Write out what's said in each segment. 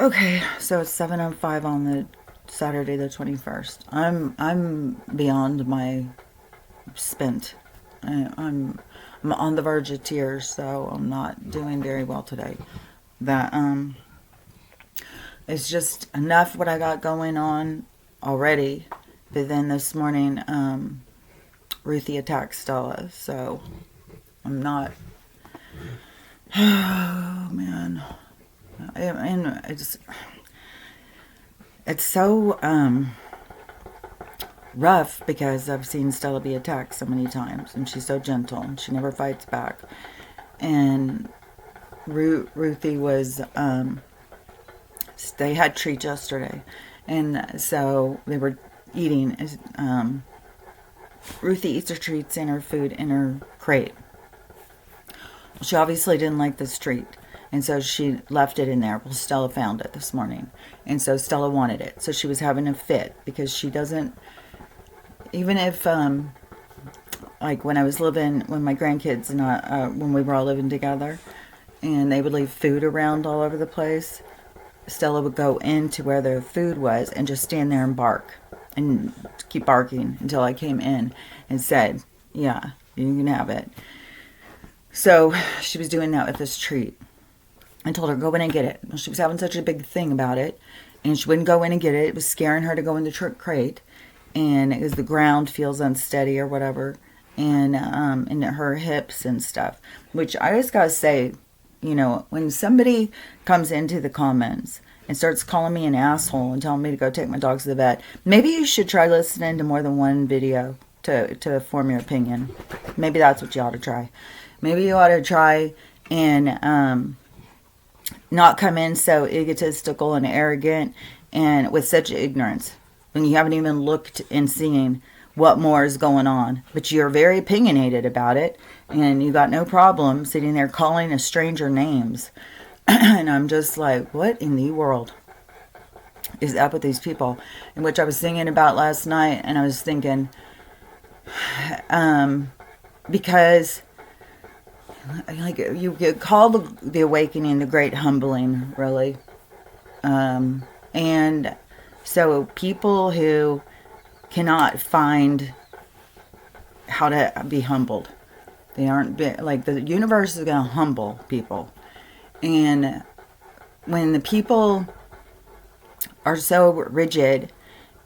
Okay, so it's 7:05 on the Saturday the 21st. I'm beyond my spent. I'm on the verge of tears, so I'm not doing very well today. That it's just enough what I got going on already. But then this morning, Ruthie attacked Stella, so I'm not. Oh man, and it's so rough because I've seen Stella be attacked so many times, and she's so gentle and she never fights back. And Ruthie was they had treats yesterday, and so they were eating. Ruthie eats her treats and her food in her crate. She obviously didn't like this treat, and so she left it in there. Well, Stella found it this morning, and so Stella wanted it. So she was having a fit because she doesn't, even if, like when I was living, when my grandkids and I, when we were all living together, and they would leave food around all over the place, Stella would go into where the food was and just stand there and bark and keep barking until I came in and said, yeah, you can have it. So she was doing that with this treat. I told her, go in and get it. Well, she was having such a big thing about it, and she wouldn't go in and get it. It was scaring her to go in the crate, and it was the ground feels unsteady or whatever, and in her hips and stuff. Which I just gotta say, you know, when somebody comes into the comments and starts calling me an asshole and telling me to go take my dogs to the vet, maybe you should try listening to more than one video to form your opinion. Maybe that's what you ought to try. Maybe you ought to try and not come in so egotistical and arrogant and with such ignorance when you haven't even looked and seen what more is going on. But you're very opinionated about it, and you got no problem sitting there calling a stranger names. And I'm just like, what in the world is up with these people? In which I was thinking about last night, and I was thinking, because like you could call the awakening the great humbling, really. And so people who cannot find how to be humbled, they aren't like, the universe is going to humble people. And when the people are so rigid,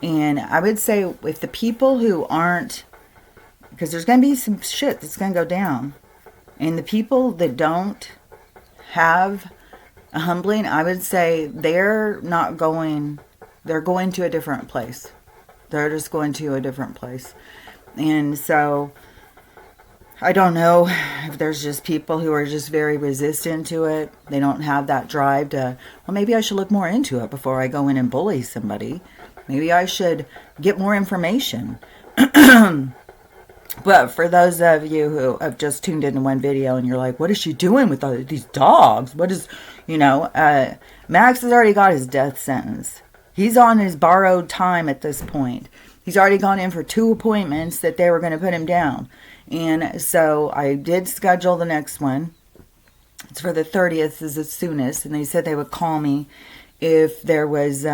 and I would say if the people who aren't, because there's going to be some shit that's going to go down, and the people that don't have a humbling, I would say they're going to a different place. They're just going to a different place. And so I don't know if there's just people who are just very resistant to it. They don't have that drive to, well, maybe I should look more into it before I go in and bully somebody. Maybe I should get more information. But for those of you who have just tuned into one video and you're like, what is she doing with all these dogs? What is, Max has already got his death sentence. He's on his borrowed time at this point. He's already gone in for 2 appointments that they were going to put him down. And so I did schedule the next one. It's for the 30th is the soonest. And they said they would call me if there was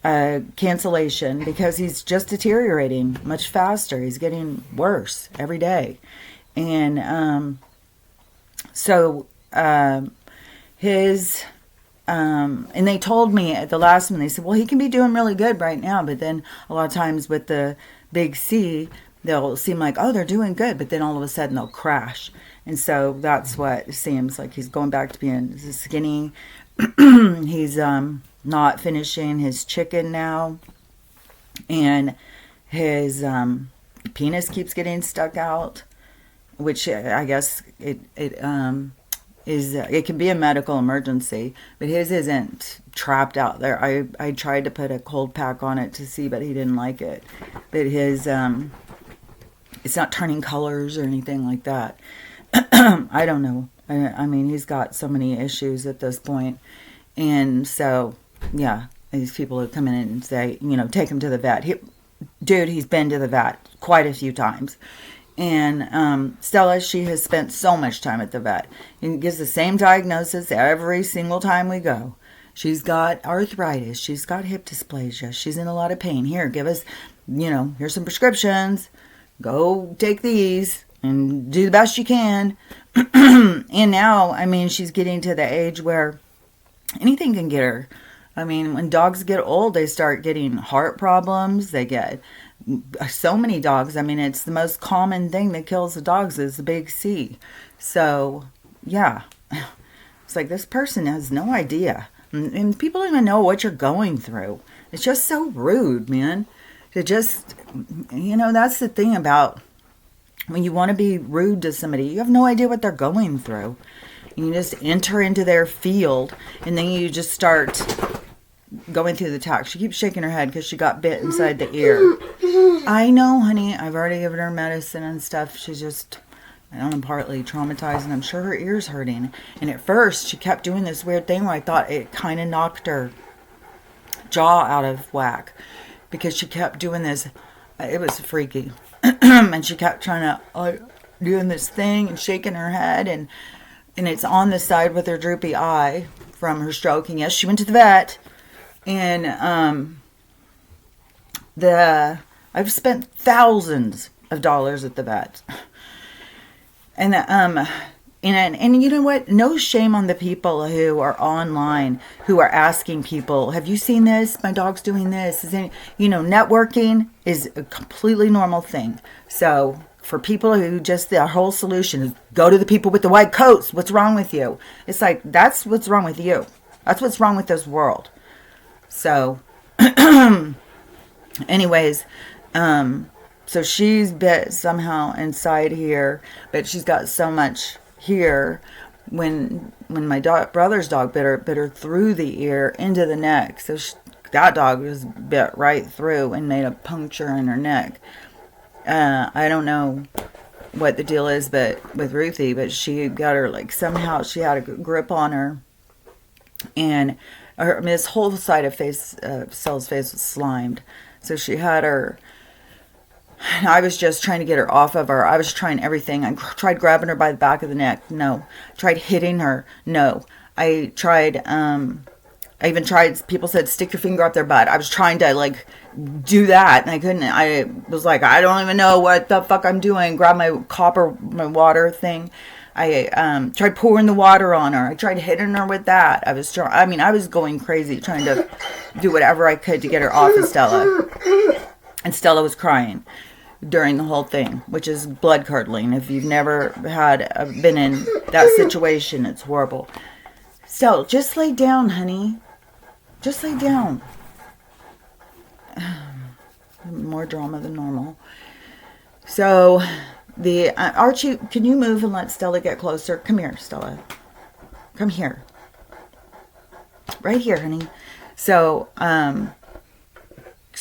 a cancellation, because he's just deteriorating much faster. He's getting worse every day. And so his... and they told me at the last one, they said, well, he can be doing really good right now. But then a lot of times with the big C, they'll seem like, oh, they're doing good. But then all of a sudden they'll crash. And so that's what it seems like. He's going back to being skinny. He's not finishing his chicken now. And his penis keeps getting stuck out, which I guess it can be a medical emergency, but his isn't trapped out there. I tried to put a cold pack on it to see, but he didn't like it. But his it's not turning colors or anything like that. I don't know. I mean, he's got so many issues at this point. And so, yeah, these people who come in and say, take him to the vet. He's been to the vet quite a few times. And Stella, she has spent so much time at the vet. He gives the same diagnosis every single time we go. She's got arthritis. She's got hip dysplasia. She's in a lot of pain. Here, give us, here's some prescriptions. Go take these and do the best you can. And now, I mean, she's getting to the age where anything can get her. I mean, when dogs get old, they start getting heart problems. They get so many dogs. I mean, it's the most common thing that kills the dogs is the big C. So, yeah. It's like this person has no idea. And people don't even know what you're going through. It's just so rude, man. To just, that's the thing about when you want to be rude to somebody. You have no idea what they're going through. You just enter into their field, and then you just start going through the talk. She keeps shaking her head because she got bit inside the ear. I know, honey. I've already given her medicine and stuff. She's just, partly traumatized, and I'm sure her ear's hurting. And at first, she kept doing this weird thing where I thought it kind of knocked her jaw out of whack because she kept doing this. It was freaky. And she kept trying to, doing this thing and shaking her head, and it's on the side with her droopy eye from her stroking. Yes, she went to the vet, and I've spent thousands of dollars at the vet. And you know what? No shame on the people who are online, who are asking people, have you seen this? My dog's doing this. Networking is a completely normal thing. So for people who just, the whole solution is go to the people with the white coats. What's wrong with you? It's like, that's what's wrong with you. That's what's wrong with this world. So, anyways, so she's bit somehow inside here, but she's got so much here. When my brother's dog bit her through the ear into the neck. So that dog was bit right through and made a puncture in her neck. I don't know what the deal is, but with Ruthie, but she got her, like, somehow she had a grip on her, and this whole side of Stella's face was slimed. So she had her. I was just trying to get her off of her. I was trying everything. I tried grabbing her by the back of the neck. No. I tried hitting her. No. I even tried, people said, stick your finger up their butt. I was trying to, do that, and I couldn't. I was like, I don't even know what the fuck I'm doing. Grab my water thing. I tried pouring the water on her. I tried hitting her with that. I was going crazy trying to do whatever I could to get her off of Stella. And Stella was crying during the whole thing, which is blood curdling. If you've never been in that situation, it's horrible. Stella, just lay down, honey. Just lay down. More drama than normal. So, Archie, can you move and let Stella get closer? Come here, Stella. Come here. Right here, honey. So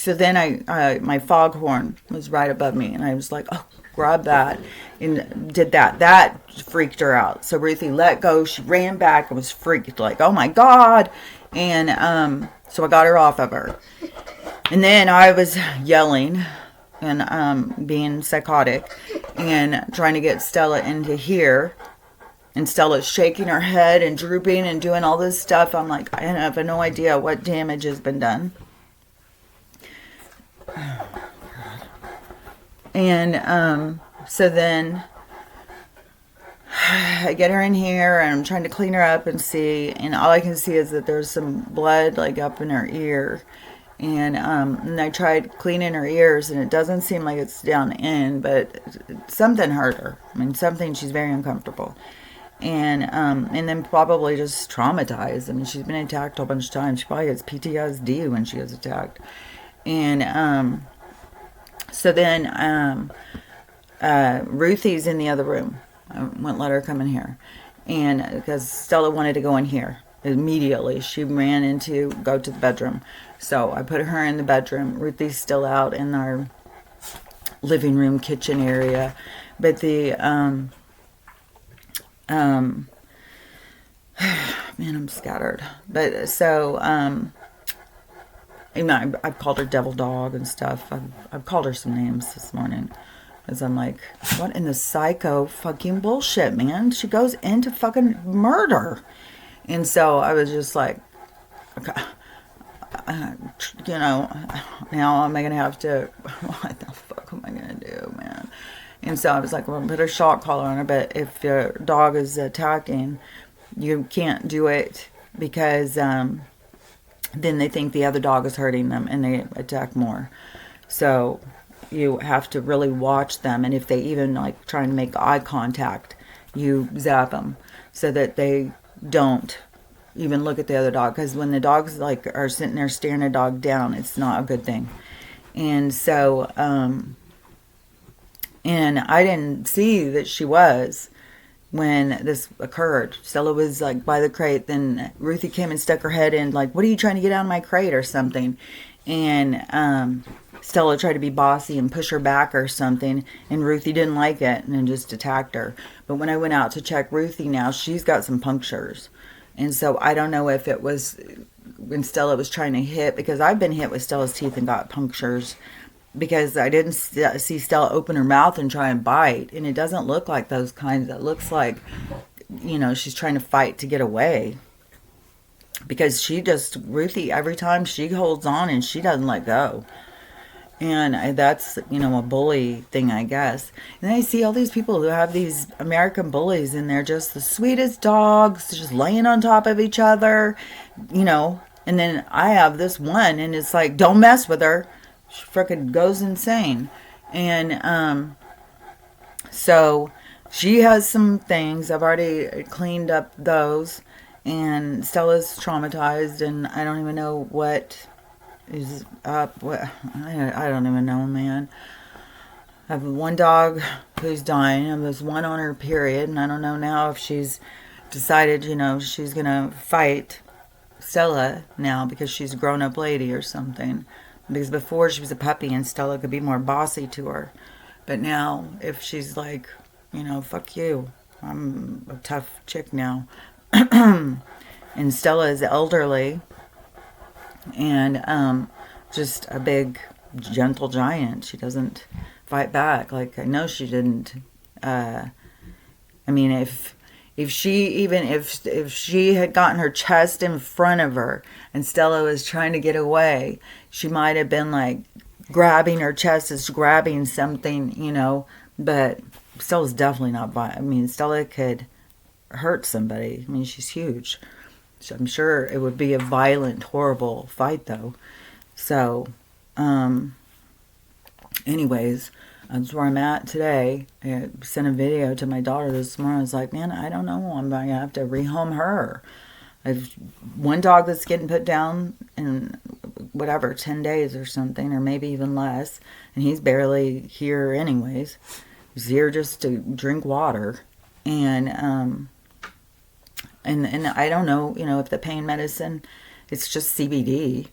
then my foghorn was right above me, and I was like, oh, grab that, and did that. That freaked her out. So Ruthie let go. She ran back and was freaked, like, oh my God. And so I got her off of her. And then I was yelling and being psychotic and trying to get Stella into here. And Stella's shaking her head and drooping and doing all this stuff. I'm like, I have no idea what damage has been done. And so then I get her in here, and I'm trying to clean her up and see, and all I can see is that there's some blood up in her ear. And I tried cleaning her ears, and it doesn't seem like it's down in, but something hurt her. She's very uncomfortable. And then probably just traumatized. She's been attacked a bunch of times. She probably gets PTSD when she gets attacked. And so then Ruthie's in the other room. I wouldn't let her come in here. And because Stella wanted to go in here immediately. She ran go to the bedroom. So I put her in the bedroom. Ruthie's still out in our living room, kitchen area. But man, I'm scattered. But so, I've called her Devil Dog and stuff. I've called her some names this morning. Because I'm like, what in the psycho fucking bullshit, man? She goes into fucking murder. And so I was just like, you know, now am I going to have to, what the fuck am I going to do, man? And so I was like, well, put a shock collar on her. But if your dog is attacking, you can't do it because then they think the other dog is hurting them and they attack more. So you have to really watch them. And if they even like try and make eye contact, you zap them so that they don't even look at the other dog. Because when the dogs like are sitting there staring a dog down, it's not a good thing. And so, and I didn't see that she was when this occurred. Stella was like by the crate. Then Ruthie came and stuck her head in like, what are you trying to get out of my crate or something? And Stella tried to be bossy and push her back or something. And Ruthie didn't like it and then just attacked her. But when I went out to check Ruthie now, she's got some punctures. And so I don't know if it was when Stella was trying to hit, because I've been hit with Stella's teeth and got punctures because I didn't see Stella open her mouth and try and bite. And it doesn't look like those kinds. It looks like, you know, she's trying to fight to get away. Because Ruthie, every time she holds on and she doesn't let go. And that's, you know, a bully thing, I guess. And then I see all these people who have these American bullies and they're just the sweetest dogs, just laying on top of each other, you know. And then I have this one and it's like, don't mess with her. She freaking goes insane. And so she has some things. I've already cleaned up those. And Stella's traumatized and I don't even know what is up. I don't even know, man. I have one dog who's dying. And there's one on her period. And I don't know now if she's decided, you know, she's going to fight Stella now because she's a grown-up lady or something. Because before she was a puppy and Stella could be more bossy to her. But now, if she's like, you know, fuck you. I'm a tough chick now. And Stella is elderly. And just a big, gentle giant. She doesn't fight back. Like, I know she didn't. I mean, if she had gotten her chest in front of her and Stella was trying to get away, she might have been like grabbing her chest as grabbing something, you know. But Stella's definitely not violent. I mean, Stella could hurt somebody. I mean, she's huge. So I'm sure it would be a violent, horrible fight, though. So, anyways, that's where I'm at today. I sent a video to my daughter this morning. I was like, man, I don't know. I'm going to have to rehome her. I've one dog that's getting put down in whatever, 10 days or something, or maybe even less. And he's barely here anyways. He's here just to drink water. And I don't know, you know, if the pain medicine, it's just CBD,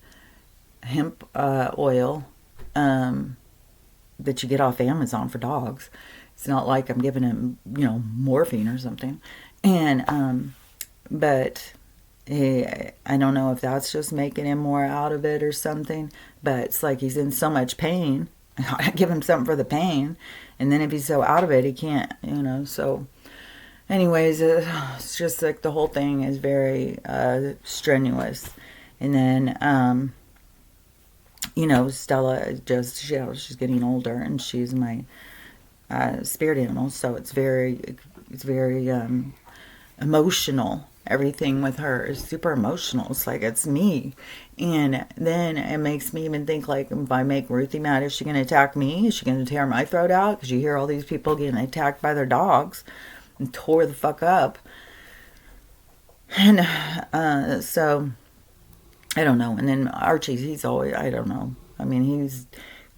hemp oil, that you get off Amazon for dogs. It's not like I'm giving him, you know, morphine or something. And, but I don't know if that's just making him more out of it or something. But it's like he's in so much pain. I gotta give him something for the pain. And then if he's so out of it, he can't, you know, so... Anyways, it's just like the whole thing is very strenuous. And then, you know, Stella just, she's getting older and she's my spirit animal. So it's very emotional. Everything with her is super emotional. It's like it's me. And then it makes me even think like, if I make Ruthie mad, is she going to attack me? Is she going to tear my throat out? Because you hear all these people getting attacked by their dogs. And tore the fuck up. And so I don't know. And then Archie, he's always, I don't know. I mean, he's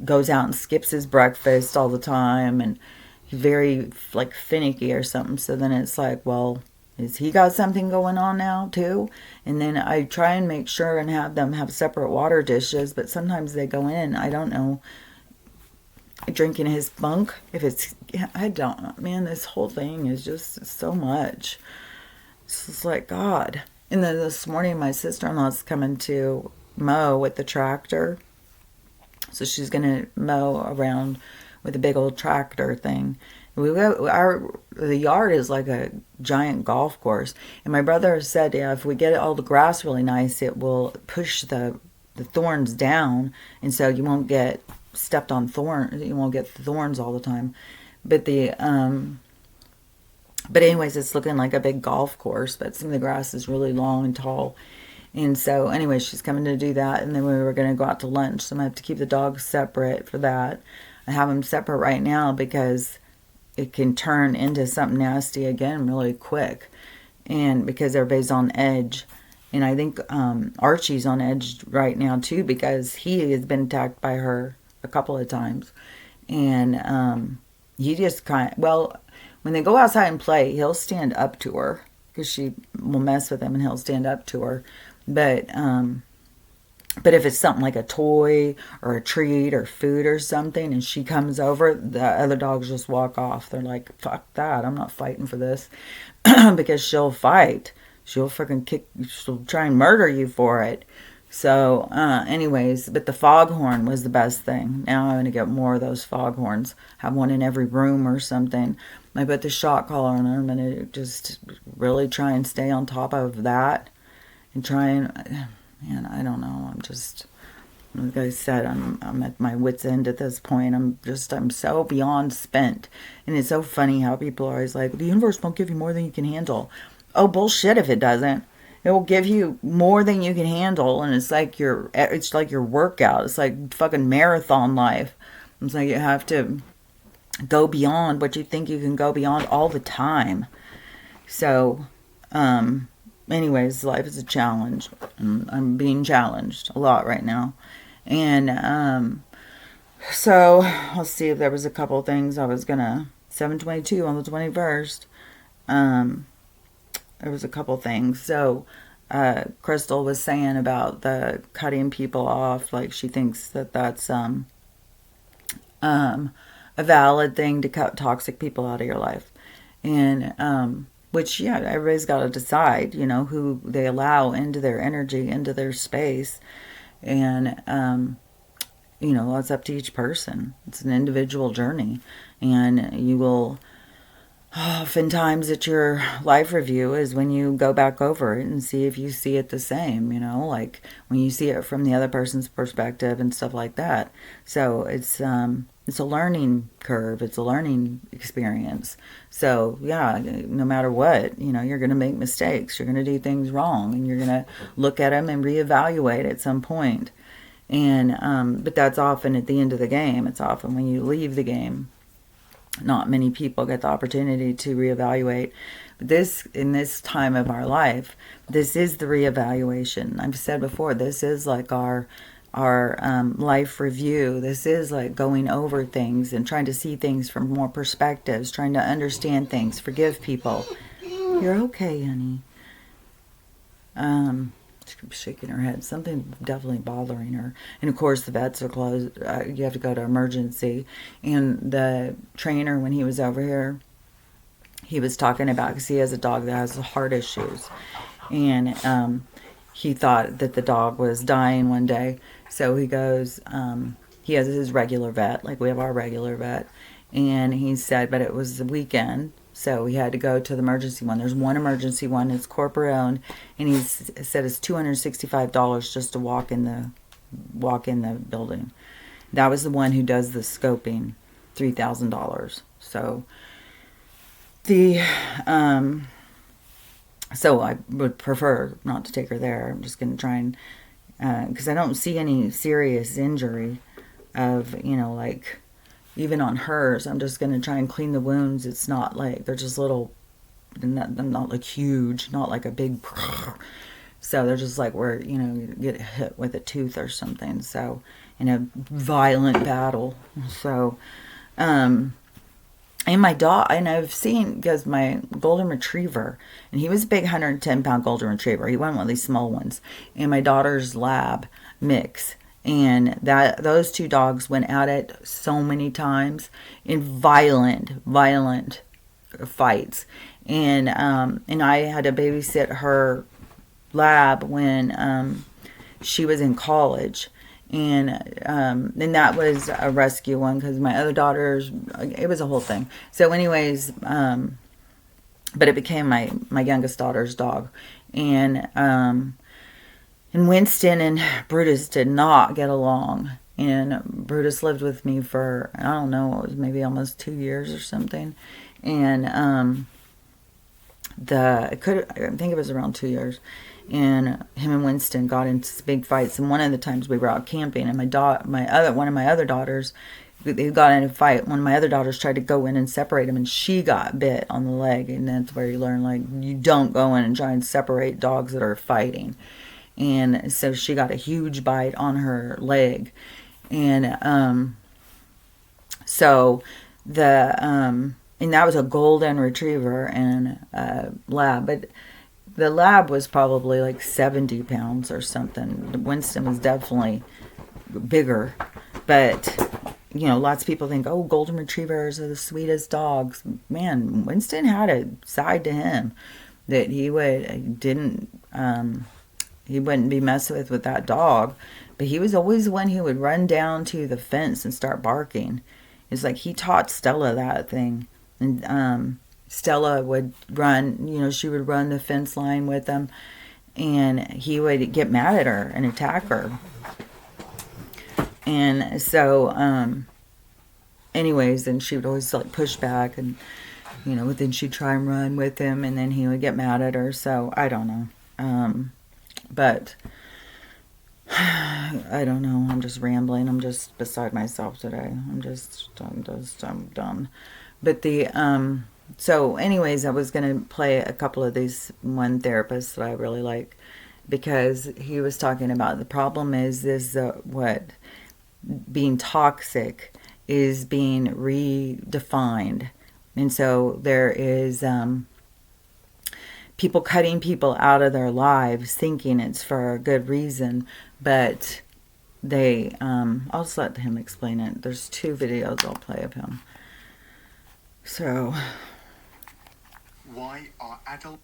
goes out and skips his breakfast all the time, and he's very like finicky or something. So then it's like, well, is he got something going on now too? And then I try and make sure and have them have separate water dishes, but sometimes they go in. I don't know. Drinking his bunk, if it's, I don't, man, this whole thing is just so much. It's just like, God. And then this morning, my sister-in-law's coming to mow with the tractor. So she's going to mow around with a big old tractor thing. The yard is like a giant golf course, and my brother said, yeah, if we get all the grass really nice, it will push the thorns down, and so you won't get stepped on thorns. You won't get thorns all the time. But but anyways, it's looking like a big golf course, but some of the grass is really long and tall. And so, anyways, she's coming to do that, and then we were going to go out to lunch, so I'm going to have to keep the dogs separate for that. I have them separate right now because it can turn into something nasty again really quick, and because everybody's on edge. And I think Archie's on edge right now, too, because he has been attacked by her a couple of times. And he just when they go outside and play, he'll stand up to her because she will mess with him and he'll stand up to her. But if it's something like a toy or a treat or food or something and she comes over, the other dogs just walk off. They're like, fuck that. I'm not fighting for this. Because she'll fight. She'll freaking she'll try and murder you for it. So, anyways, but the foghorn was the best thing. Now I'm going to get more of those foghorns. Have one in every room or something. I put the shock collar on her. I'm going to just really try and stay on top of that. And try and, man, I don't know. I'm just, like I said, I'm at my wit's end at this point. I'm so beyond spent. And it's so funny how people are always like, the universe won't give you more than you can handle. Oh, bullshit if it doesn't. It will give you more than you can handle, and it's like your workout. It's like fucking marathon life. It's like you have to go beyond what you think you can go beyond all the time. So, anyways, life is a challenge. I'm being challenged a lot right now. And so I'll see if there was a couple things I was gonna 7/22 on the 21st. There was a couple things. So Crystal was saying about the cutting people off, like she thinks that that's a valid thing to cut toxic people out of your life. And which, yeah, everybody's got to decide, who they allow into their energy, into their space. And it's up to each person. It's an individual journey. And you will, oftentimes at your life review is when you go back over it and see if you see it the same, like when you see it from the other person's perspective and stuff like that. So it's a learning curve. It's a learning experience. So yeah, no matter what, you're going to make mistakes. You're going to do things wrong, and you're going to look at them and reevaluate at some point. And but that's often at the end of the game. It's often when you leave the game. Not many people get the opportunity to reevaluate. But in this time of our life, this is the reevaluation. I've said before, this is like our life review. This is like going over things and trying to see things from more perspectives, trying to understand things, forgive people. You're okay, honey. She's shaking her head. Something definitely bothering her. And of course, the vets are closed. You have to go to emergency. And the trainer, when he was over here, he was talking about, because he has a dog that has heart issues. And he thought that the dog was dying one day. So he goes, he has his regular vet, like we have our regular vet. And he said, but it was the weekend. So we had to go to the emergency one. There's one emergency one. It's corporate owned, and he said it's $265 just to walk in the building. That was the one who does the scoping, $3,000. So so I would prefer not to take her there. I'm just going to try and because I don't see any serious injury of like. Even on hers, I'm just going to try and clean the wounds. It's not like, they're just little, not like huge, not like a big, so they're just like where, you get hit with a tooth or something. So, in a violent battle. So, and my dog, and I've seen, because my golden retriever, and he was a big 110-pound golden retriever. He wasn't one of these small ones. And my daughter's lab mix. And those two dogs went at it so many times in violent fights. And I had to babysit her lab when she was in college. And that was a rescue one because my other daughters, it was a whole thing. So anyways, but it became my youngest daughter's dog. And Winston and Brutus did not get along. And Brutus lived with me for, I don't know, it was maybe almost 2 years or something. And I think it was around 2 years. And him and Winston got into big fights. And one of the times we were out camping, and one of my other daughters, they got in a fight. One of my other daughters tried to go in and separate them, and she got bit on the leg. And that's where you learn, like, you don't go in and try and separate dogs that are fighting. And so she got a huge bite on her leg. And and that was a golden retriever and a lab. But the lab was probably like 70 pounds or something. Winston was definitely bigger. But, lots of people think, oh, golden retrievers are the sweetest dogs. Man, Winston had a side to him that he wouldn't be messed with that dog. But he was always the one who would run down to the fence and start barking. It's like he taught Stella that thing. And Stella would run, she would run the fence line with him. And he would get mad at her and attack her. And so, anyways, then she would always like push back and, then she'd try and run with him. And then he would get mad at her. So, I don't know. But I don't know. I'm just rambling. I'm just beside myself today. I'm done. But so anyways, I was going to play a couple of these one therapists that I really like, because he was talking about the problem is what being toxic is being redefined. And so there is, people cutting people out of their lives thinking it's for a good reason, but I'll just let him explain it. There's 2 videos I'll play of him. So, why are adults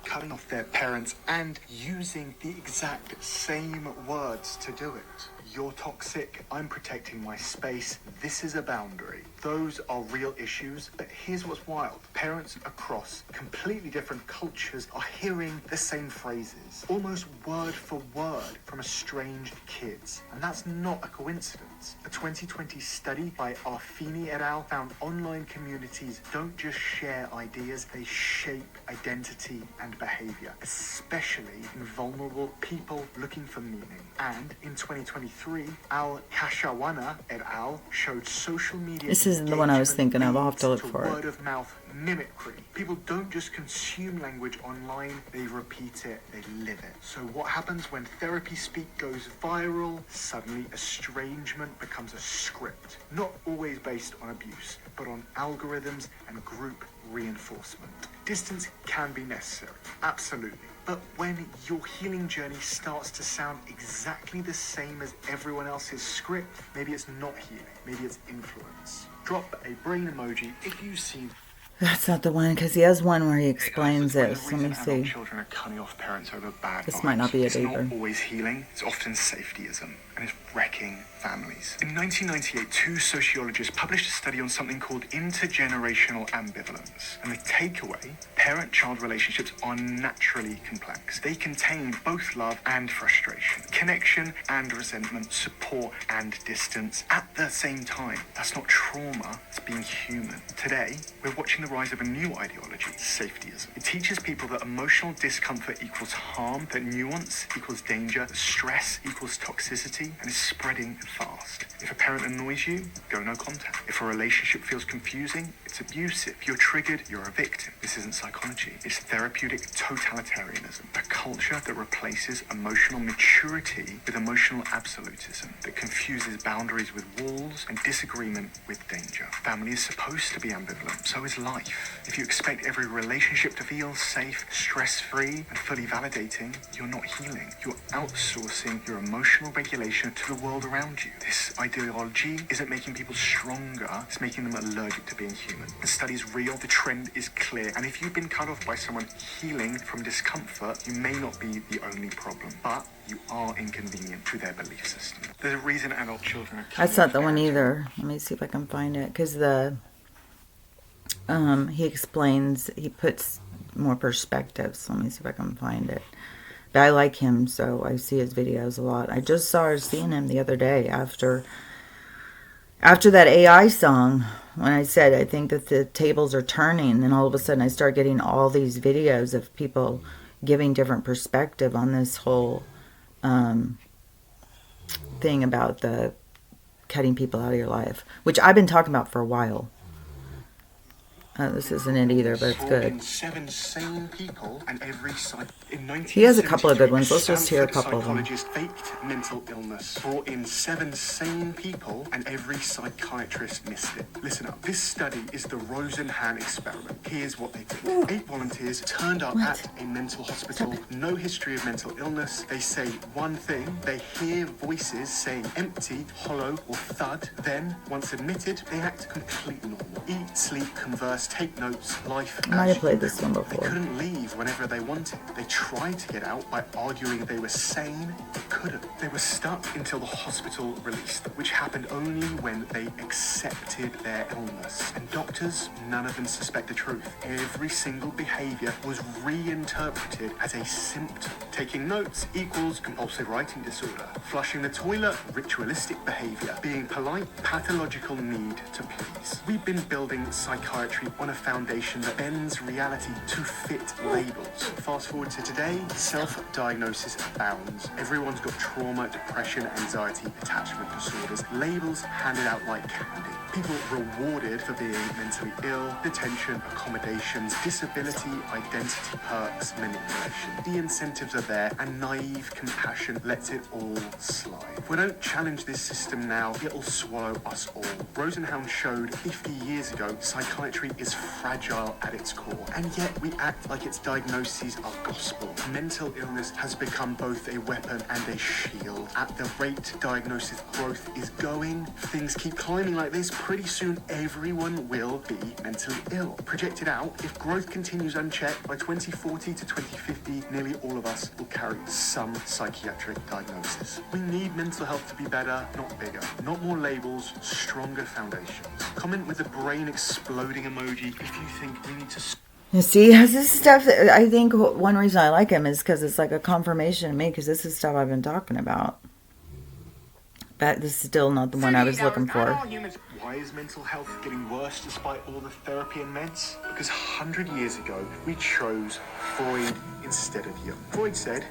cutting off their parents and using the exact same words to do it? You're toxic, I'm protecting my space, this is a boundary. Those are real issues, but here's what's wild. Parents across completely different cultures are hearing the same phrases, almost word for word from estranged kids. And that's not a coincidence. A 2020 study by Arfini et al. Found online communities don't just share ideas, they shape identity and behavior, especially in vulnerable people looking for meaning. And in 2023, Al Kashawana et al. Showed social media. This isn't the one I was thinking of. I'll have to look for it. Word of mouth mimicry. People don't just consume language online, they repeat it, they live it. So what happens when therapy speak goes viral? Suddenly estrangement becomes a script, not always based on abuse, but on algorithms and group reinforcement. Distance can be necessary, absolutely. But when your healing journey starts to sound exactly the same as everyone else's script, maybe it's not healing, maybe it's influence. Drop a brain emoji if you've seen. That's not the one, because he has one where he explains this. Let me see. Children are cutting off parents over bad This vibes. might not be it It's either. not always healing. It's often safetyism, and it's wrecking families. In 1998, 2 sociologists published a study on something called intergenerational ambivalence. And the takeaway, parent-child relationships are naturally complex. They contain both love and frustration, connection and resentment, support and distance at the same time. That's not trauma, it's being human. Today, we're watching the rise of a new ideology, safetyism. It teaches people that emotional discomfort equals harm, that nuance equals danger, that stress equals toxicity, and is spreading fast. If a parent annoys you, go no contact. If a relationship feels confusing, it's abusive. If you're triggered, you're a victim. This isn't psychology. It's therapeutic totalitarianism, a culture that replaces emotional maturity with emotional absolutism, that confuses boundaries with walls and disagreement with danger. Family is supposed to be ambivalent, so is life. life. If you expect every relationship to feel safe, stress-free, and fully validating, you're not healing. You're outsourcing your emotional regulation to the world around you. This ideology isn't making people stronger, it's making them allergic to being human. The study is real, the trend is clear, and if you've been cut off by someone healing from discomfort, you may not be the only problem, but you are inconvenient to their belief system. There's a reason adult children are That's not the one either. Let me see if I can find it. Because he explains, he puts more perspectives. Let me see if I can find it. But I like him, so I see his videos a lot. I just started seeing him the other day after that AI song. When I said I think that the tables are turning, and all of a sudden I start getting all these videos of people giving different perspective on this whole thing about the cutting people out of your life, which I've been talking about for a while. This isn't it either, but it's good. Seven sane people and every He has a couple of good ones. Let's just hear a couple of them. Psychologist faked mental illness. Brought in 7 sane people and every psychiatrist missed it. Listen up. This study is the Rosenhan experiment. Here's what they did. 8 volunteers turned up at a mental hospital. No history of mental illness. They say one thing. They hear voices saying empty, hollow, or thud. Then, once admitted, they act completely normal. Eat, sleep, converse, take notes, life. I might have played this one before. They couldn't leave whenever they wanted. They tried to get out by arguing they were sane. They couldn't. They were stuck until the hospital released, which happened only when they accepted their illness. And doctors, none of them suspect the truth. Every single behavior was reinterpreted as a symptom. Taking notes equals compulsive writing disorder. Flushing the toilet, ritualistic behavior. Being polite, pathological need to please. We've been building psychiatry on a foundation that bends reality to fit labels. Fast forward to today, self-diagnosis abounds. Everyone's got trauma, depression, anxiety, attachment disorders. Labels handed out like candy. People rewarded for being mentally ill, detention, accommodations, disability, identity perks, manipulation. The incentives are there, and naive compassion lets it all slide. If we don't challenge this system now, it'll swallow us all. Rosenhan showed 50 years ago psychiatry is fragile at its core, and yet we act like its diagnoses are gospel. Mental illness has become both a weapon and a shield. At the rate diagnosis growth is going, things keep climbing like this, pretty soon everyone will be mentally ill. Projected out, if growth continues unchecked, by 2040 to 2050, nearly all of us will carry some psychiatric diagnosis. We need mental health to be better, not bigger. Not more labels, stronger foundations. Comment with the brain exploding emoji if you think we need to... You see, this is stuff that I think one reason I like him is because it's like a confirmation to me, because this is stuff I've been talking about. But this is still not the one I was looking for. Why is mental health getting worse despite all the therapy and meds? Because 100 years ago, we chose Freud instead of Jung. Freud said,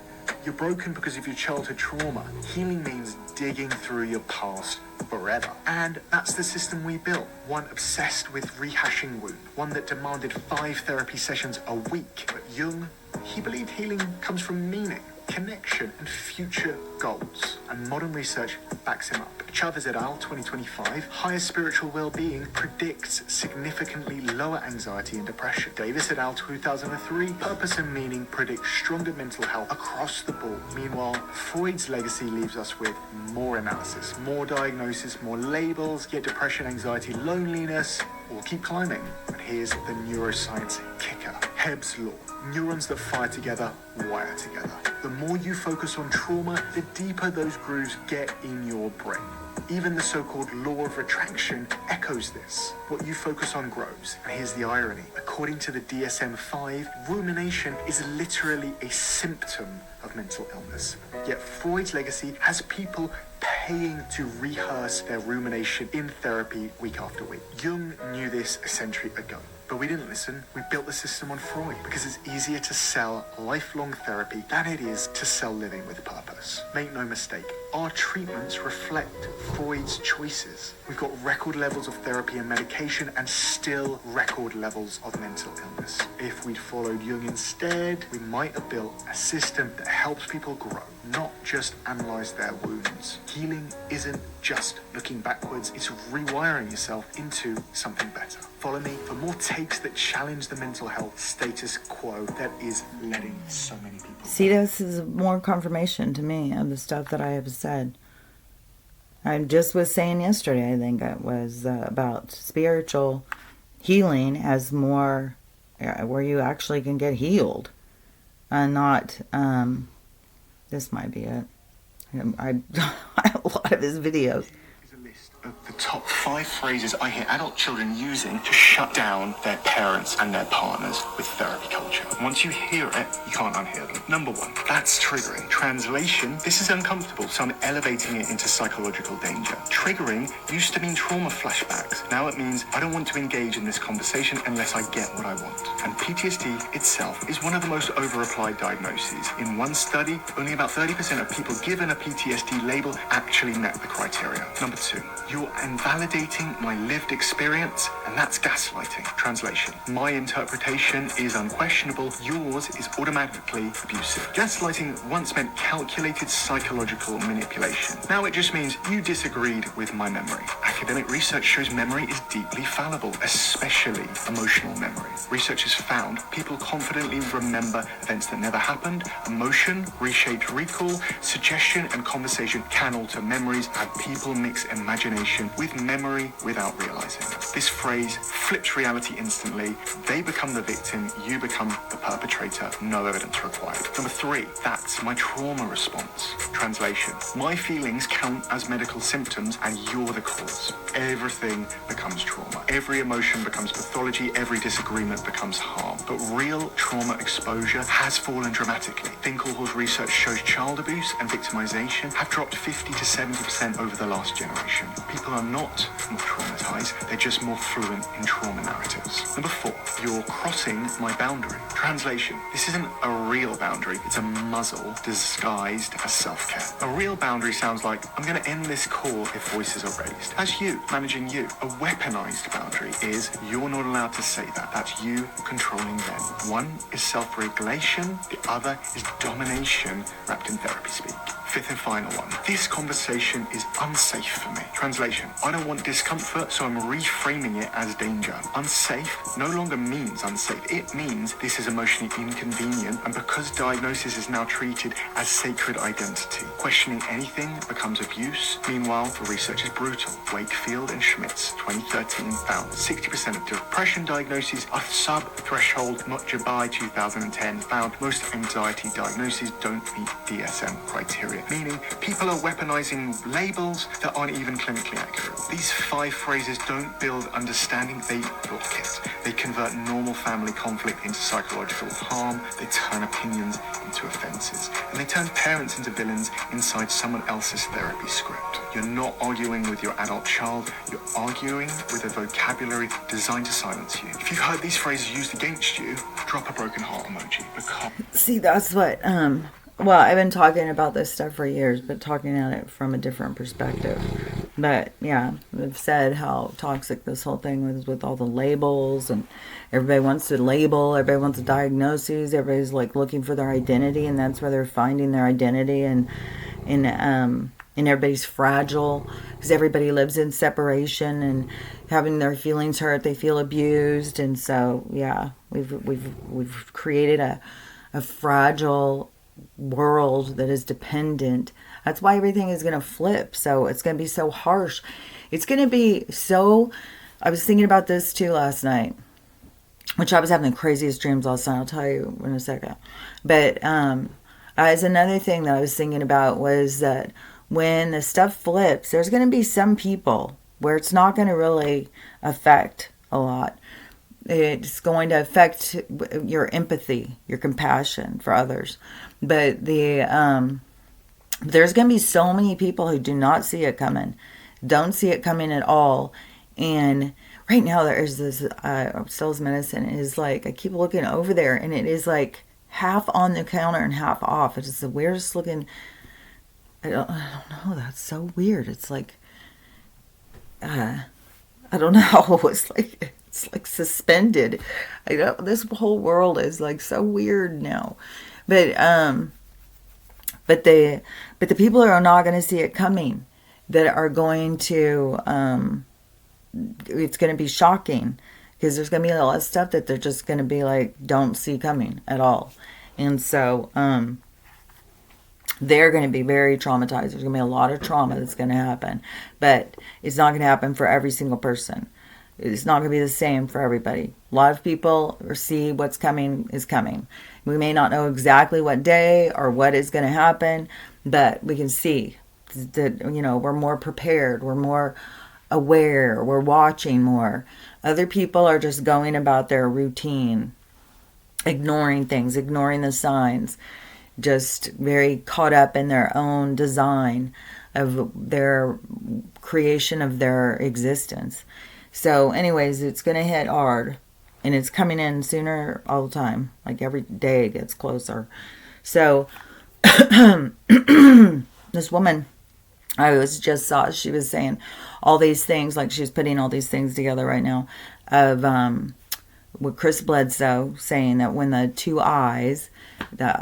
you're broken because of your childhood trauma. Healing means digging through your past forever. And that's the system we built. One obsessed with rehashing wounds. One that demanded 5 therapy sessions a week. But Jung, he believed healing comes from meaning, connection, and future goals. And modern research backs him up. Chavez et al. 2025, higher spiritual well-being predicts significantly lower anxiety and depression. Davis et al. 2003, purpose and meaning predict stronger mental health across the board. Meanwhile, Freud's legacy leaves us with more analysis, more diagnosis, more labels, yet depression, anxiety, loneliness will keep climbing. And here's the neuroscience kicker. Hebb's law. Neurons that fire together wire together. The more you focus on trauma, the deeper those grooves get in your brain. Even the so-called law of retraction echoes this. What you focus on grows. And here's the irony. According to the DSM-5, rumination is literally a symptom of mental illness. Yet Freud's legacy has people paying to rehearse their rumination in therapy week after week. Jung knew this a century ago. But we didn't listen. We built the system on Freud because it's easier to sell lifelong therapy than it is to sell living with purpose. Make no mistake, our treatments reflect Freud's choices. We've got record levels of therapy and medication and still record levels of mental illness. If we'd followed Jung instead, we might have built a system that helps people grow, not just analyze their wounds. Healing isn't just looking backwards, it's rewiring yourself into something better. Follow me for more takes that challenge the mental health status quo that is letting so many people. See, this is more confirmation to me of the stuff that I have said. I just was saying yesterday, I think it was about spiritual healing as more where you actually can get healed, and not. This might be it. I a lot of his videos. Is a list of the top 5 phrases I hear adult children using to shut down their parents and their partners with therapy culture. Once you hear it, you can't unhear them. Number 1, that's triggering. Translation, this is uncomfortable, so I'm elevating it into psychological danger. Triggering used to mean trauma flashbacks. Now it means I don't want to engage in this conversation unless I get what I want. And PTSD itself is one of the most over-applied diagnoses. In one study, only about 30% of people given a PTSD label actually met the criteria. Number 2, you're invalidating my lived experience, and that's gaslighting. Translation, my interpretation is unquestionable, yours is automatically abusive. Gaslighting once meant calculated psychological manipulation. Now it just means you disagreed with my memory. Academic research shows memory is deeply fallible, especially emotional memory. Research has found people confidently remember events that never happened. Emotion, reshaped recall, suggestion, and conversation can alter memories, and people mix imagination with memory without realizing. This phrase flips reality instantly. They become the victim, you become the perpetrator, no evidence required. Number 3, that's my trauma response. Translation, my feelings count as medical symptoms and you're the cause. Everything becomes trauma. Every emotion becomes pathology, every disagreement becomes harm. But real trauma exposure has fallen dramatically. Finkelhor's research shows child abuse and victimization have dropped 50 to 70% over the last generation. People are not more traumatized, they're just more fluent in trauma narratives. Number 4, you're crossing my boundary. Translation, this isn't a real boundary, it's a muzzle disguised as self-care. A real boundary sounds like, I'm going to end this call if voices are raised. As you, managing you. A weaponized boundary is, you're not allowed to say that. That's you controlling them. One is self-regulation, the other is domination wrapped in therapy speak. 5th and final one. This conversation is unsafe for me. Translation, I don't want discomfort, so I'm reframing it as danger. Unsafe no longer means unsafe. It means this is emotionally inconvenient, and because diagnosis is now treated as sacred identity, questioning anything becomes abuse. Meanwhile, the research is brutal. Wakefield and Schmitz, 2013, found 60% of depression diagnoses are sub-threshold. Mutjabai, 2010, found most anxiety diagnoses don't meet DSM criteria, meaning people are weaponizing labels that aren't even clinically accurate. These 5 phrases don't build understanding, they block it. They convert normal family conflict into psychological harm, they turn opinions into offenses, and they turn parents into villains inside someone else's therapy script. You're not arguing with your adult child, you're arguing with a vocabulary designed to silence you. If you've heard these phrases used against you, drop a broken heart emoji, because... See, that's what, well, I've been talking about this stuff for years, but talking at it from a different perspective. But, yeah, I've said how toxic this whole thing was with all the labels, and everybody wants to label, everybody wants a diagnosis, everybody's, like, looking for their identity, and that's where they're finding their identity, and everybody's fragile, because everybody lives in separation, and having their feelings hurt, they feel abused, and so, yeah, we've created a fragile world that is dependent. That's why everything is going to flip. So it's going to be so harsh. It's going to be so... I was thinking about this too last night, which I was having the craziest dreams last night. I'll tell you in a second. But as another thing that I was thinking about was that when the stuff flips, there's going to be some people where it's not going to really affect a lot. It's going to affect your empathy, your compassion for others. But there's going to be so many people who do not see it coming, don't see it coming at all. And right now there is this Stell's Medicine is like, I keep looking over there, and it is like half on the counter and half off. It's just the weirdest looking I don't know. That's so weird. It's like, I don't know. It's like suspended. I don't. This whole world is like so weird now, but but the people are not going to see it coming. That are going to it's going to be shocking because there's going to be a lot of stuff that they're just going to be like don't see coming at all, and so they're going to be very traumatized. There's going to be a lot of trauma that's going to happen, but it's not going to happen for every single person. It's not going to be the same for everybody. A lot of people see what's coming is coming. We may not know exactly what day or what is going to happen, but we can see that, we're more prepared. We're more aware. We're watching more. Other people are just going about their routine, ignoring things, ignoring the signs, just very caught up in their own design of their creation of their existence. So anyways, it's going to hit hard, and it's coming in sooner all the time. Like every day it gets closer. So this woman she was saying all these things, like she's putting all these things together right now of with Chris Bledsoe saying that when the two eyes, the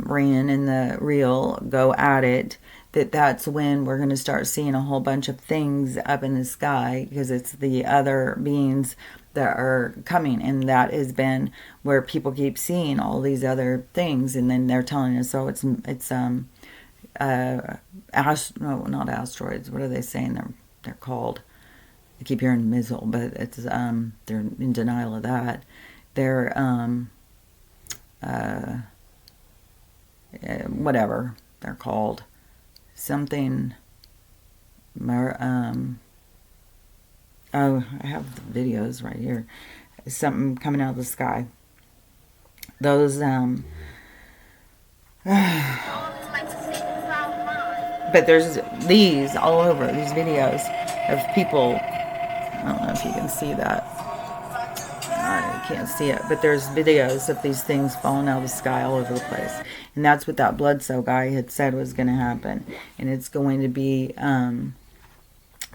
Ren and the real go at it, that's when we're going to start seeing a whole bunch of things up in the sky, because it's the other beings that are coming, and that has been where people keep seeing all these other things, and then they're telling us, so it's no, not asteroids. What are they saying? They're called. I keep hearing missile, but it's they're in denial of that. They're whatever they're called. Something oh, I have the videos right here. Something coming out of the sky. Those but there's these all over, these videos of people. I don't know if you can see that. I can't see it, but there's videos of these things falling out of the sky all over the place. And that's what that Bledsoe guy had said was going to happen. And it's going to be, they're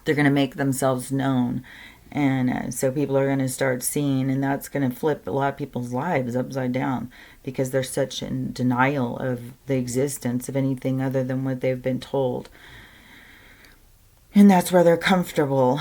going to make themselves known. And so people are going to start seeing, and that's going to flip a lot of people's lives upside down, because they're such in denial of the existence of anything other than what they've been told. And that's where they're comfortable.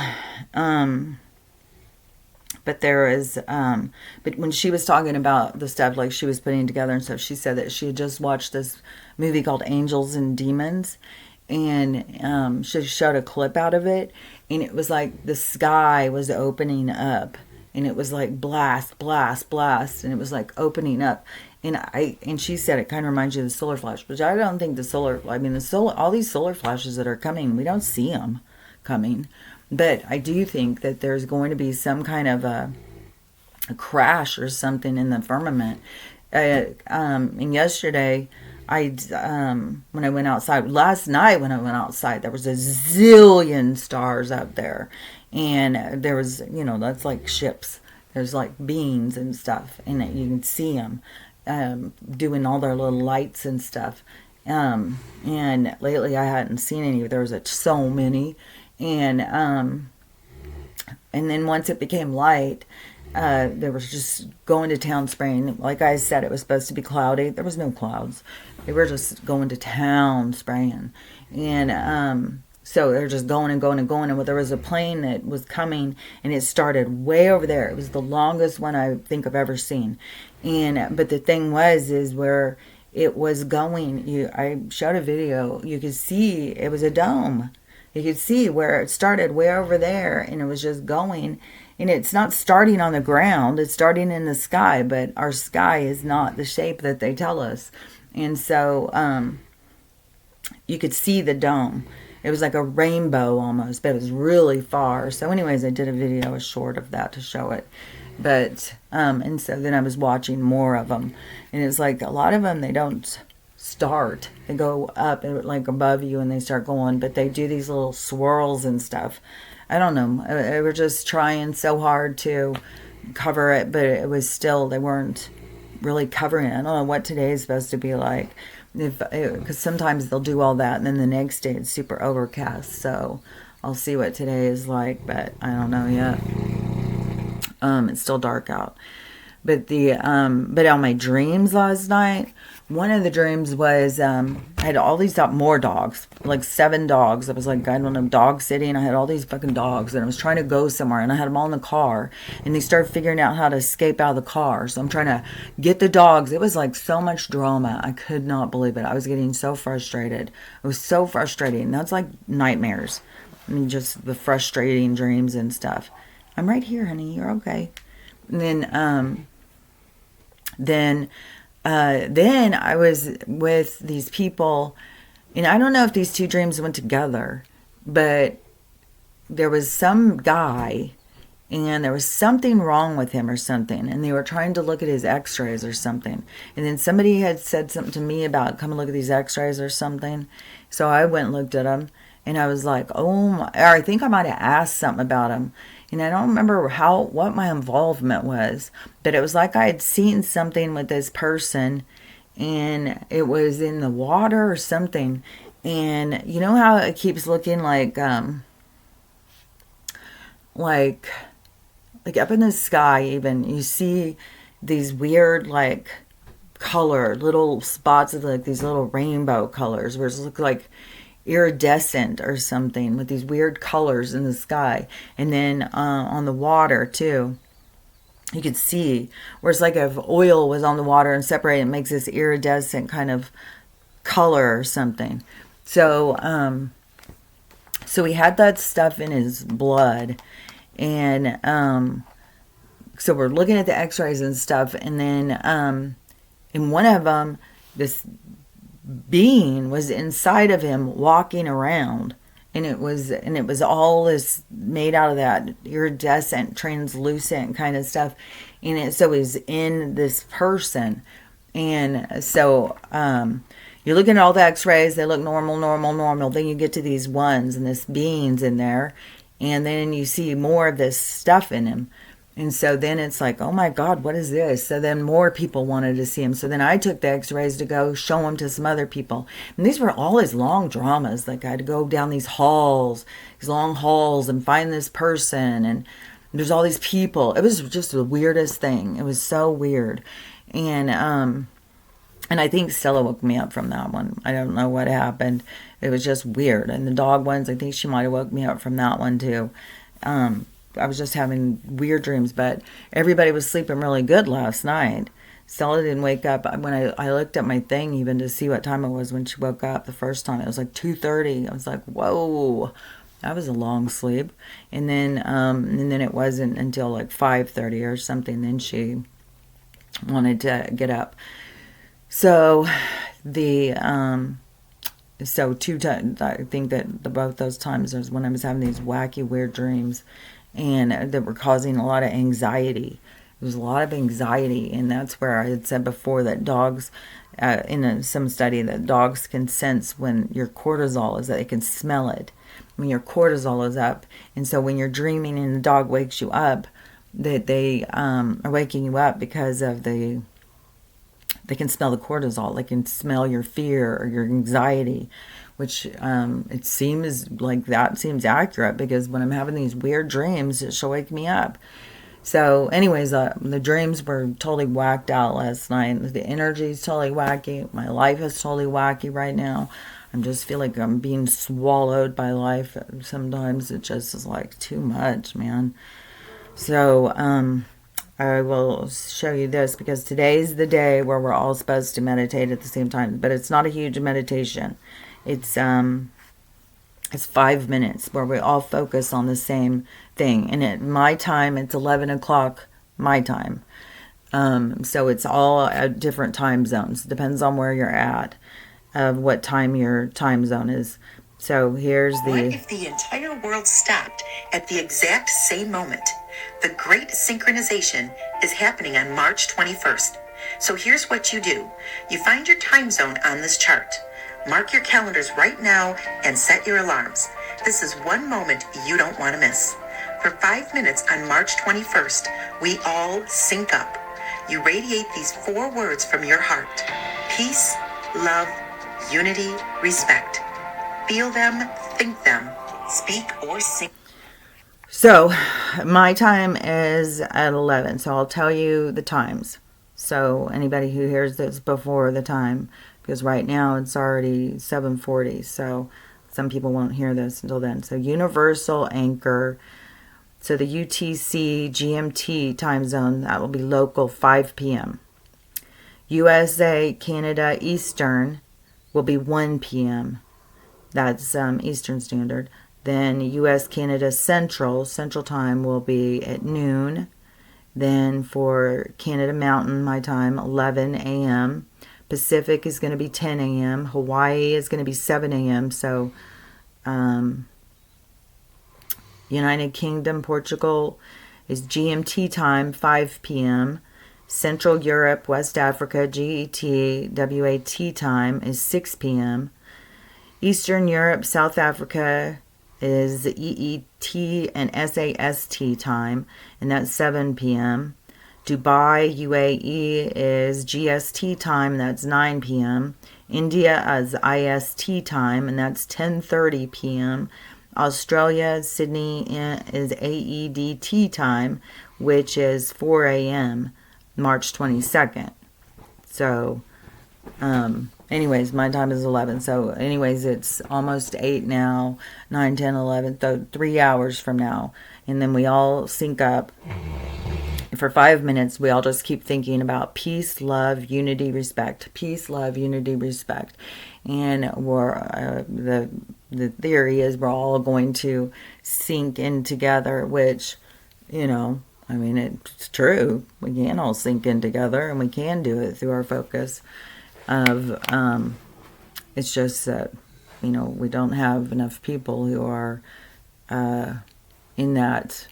But there is, but when she was talking about the stuff like she was putting together and stuff, she said that she had just watched this movie called Angels and Demons, and she showed a clip out of it, and it was like the sky was opening up, and it was like blast, blast, blast, and it was like opening up, and she said it kind of reminds you of the solar flash, which I don't think all these solar flashes that are coming, we don't see them coming. But I do think that there's going to be some kind of a crash or something in the firmament. And yesterday, when I went outside, last night when I went outside, there was a zillion stars out there. And there was, that's like ships. There's like beams and stuff. And you can see them doing all their little lights and stuff. And lately I hadn't seen any. There was so many. And then once it became light, there was just going to town spraying. Like I said, it was supposed to be cloudy. There was no clouds. They were just going to town spraying. And so they're just going and going and going. And there was a plane that was coming, and it started way over there. It was the longest one I think I've ever seen. But the thing is where it was going, I showed a video. You could see it was a dome. You could see where it started way over there, and it was just going. And it's not starting on the ground. It's starting in the sky, but our sky is not the shape that they tell us. And so you could see the dome. It was like a rainbow almost, but it was really far. So anyways, I did a video, a short of that to show it. But, and so then I was watching more of them. And it's like a lot of them, they don't start. They go up and like above you and they start going, but they do these little swirls and stuff. I don't know. They were just trying so hard to cover it, but it was still, they weren't really covering it. I don't know what today is supposed to be like, because sometimes they'll do all that, and then the next day it's super overcast. So I'll see what today is like, but I don't know yet. It's still dark out. But on my dreams last night, one of the dreams was I had all these more dogs, like 7 dogs. I was like, I don't know, dog sitting. I had all these fucking dogs, and I was trying to go somewhere, and I had them all in the car, and they started figuring out how to escape out of the car. So I'm trying to get the dogs. It was like so much drama. I could not believe it. I was getting so frustrated. It was so frustrating. That's like nightmares. I mean, just the frustrating dreams and stuff. I'm right here, honey. You're okay. And then I was with these people, and I don't know if these 2 dreams went together, but there was some guy, and there was something wrong with him or something, and they were trying to look at his x-rays or something, and then somebody had said something to me about come and look at these x-rays or something, so I went and looked at them, and I was like, oh my, or I think I might have asked something about him. And I don't remember what my involvement was, but it was like I had seen something with this person, and it was in the water or something. And you know how it keeps looking like up in the sky, even you see these weird like color, little spots of like these little rainbow colors, where it looks like iridescent or something with these weird colors in the sky, and then on the water too you could see where it's like if oil was on the water and separated, it makes this iridescent kind of color or something. So so he had that stuff in his blood, and so we're looking at the x-rays and stuff, and then in one of them, this being was inside of him walking around, and it was all this made out of that iridescent, translucent kind of stuff, and so he's in this person. And so you're looking at all the x-rays, they look normal, then you get to these ones, and this being's in there, and then you see more of this stuff in him. And so then it's like, oh my God, what is this? So then more people wanted to see him. So then I took the x-rays to go show him to some other people. And these were all his long dramas. Like I had to go down these halls, these long halls, and find this person. And there's all these people. It was just the weirdest thing. It was so weird. And I think Stella woke me up from that one. I don't know what happened. It was just weird. And the dog ones, I think she might have woke me up from that one too. I was just having weird dreams, but everybody was sleeping really good last night. Stella didn't wake up. When I looked at my thing even to see what time it was when she woke up the first time, it was like 2:30. I was like, whoa, that was a long sleep. And then it wasn't until like 5:30 or something. Then she wanted to get up. So so 2 times, I think that both those times was when I was having these wacky, weird dreams, and that were causing a lot of anxiety. There was a lot of anxiety, and that's where I had said before that dogs, some study, that dogs can sense when your cortisol is, that they can smell it when your cortisol is up. And so when you're dreaming and the dog wakes you up, that they are waking you up because of they can smell the cortisol. They can smell your fear or your anxiety, which it seems like that seems accurate, because when I'm having these weird dreams, she'll wake me up. So anyways, the dreams were totally whacked out last night. The energy's totally wacky. My life is totally wacky right now. I just feel like I'm being swallowed by life. Sometimes it just is like too much, man. So I will show you this, because today's the day where we're all supposed to meditate at the same time, but it's not a huge meditation. It's 5 minutes where we all focus on the same thing. And at my time, it's 11 o'clock my time. So it's all at different time zones. Depends on where you're at, what time your time zone is. So here's the... What if the entire world stopped at the exact same moment? The Great Synchronization is happening on March 21st. So here's what you do. You find your time zone on this chart. Mark your calendars right now and set your alarms. This is one moment you don't want to miss. For 5 minutes on March 21st, we all sync up. You radiate these 4 words from your heart: peace, love, unity, respect. Feel them, think them, speak or sing. So my time is at 11, so I'll tell you the times. So anybody who hears this before the time, because right now it's already 7:40, so some people won't hear this until then. So Universal Anchor, so the UTC GMT time zone, that will be local 5 p.m. USA Canada Eastern will be 1 p.m. That's Eastern Standard. Then U.S. Canada Central time will be at noon. Then for Canada Mountain, my time, 11 a.m. Pacific is going to be 10 a.m. Hawaii is going to be 7 a.m. So United Kingdom, Portugal is GMT time, 5 p.m. Central Europe, West Africa, GET, WAT time is 6 p.m. Eastern Europe, South Africa is EET and SAST time, and that's 7 p.m. Dubai, UAE is GST time, and that's 9 p.m. India is IST time, and that's 10:30 p.m. Australia, Sydney is AEDT time, which is 4 a.m. March 22nd. So, anyways, my time is 11. So, anyways, it's almost 8 now, 9, 10, 11, 3 hours from now. And then we all sync up. For 5 minutes, we all just keep thinking about peace, love, unity, respect. Peace, love, unity, respect. And we're, the theory is we're all going to sync in together, which, you know, I mean, it's true. We can all sync in together, and we can do it through our focus of, it's just that, you know, we don't have enough people who are in that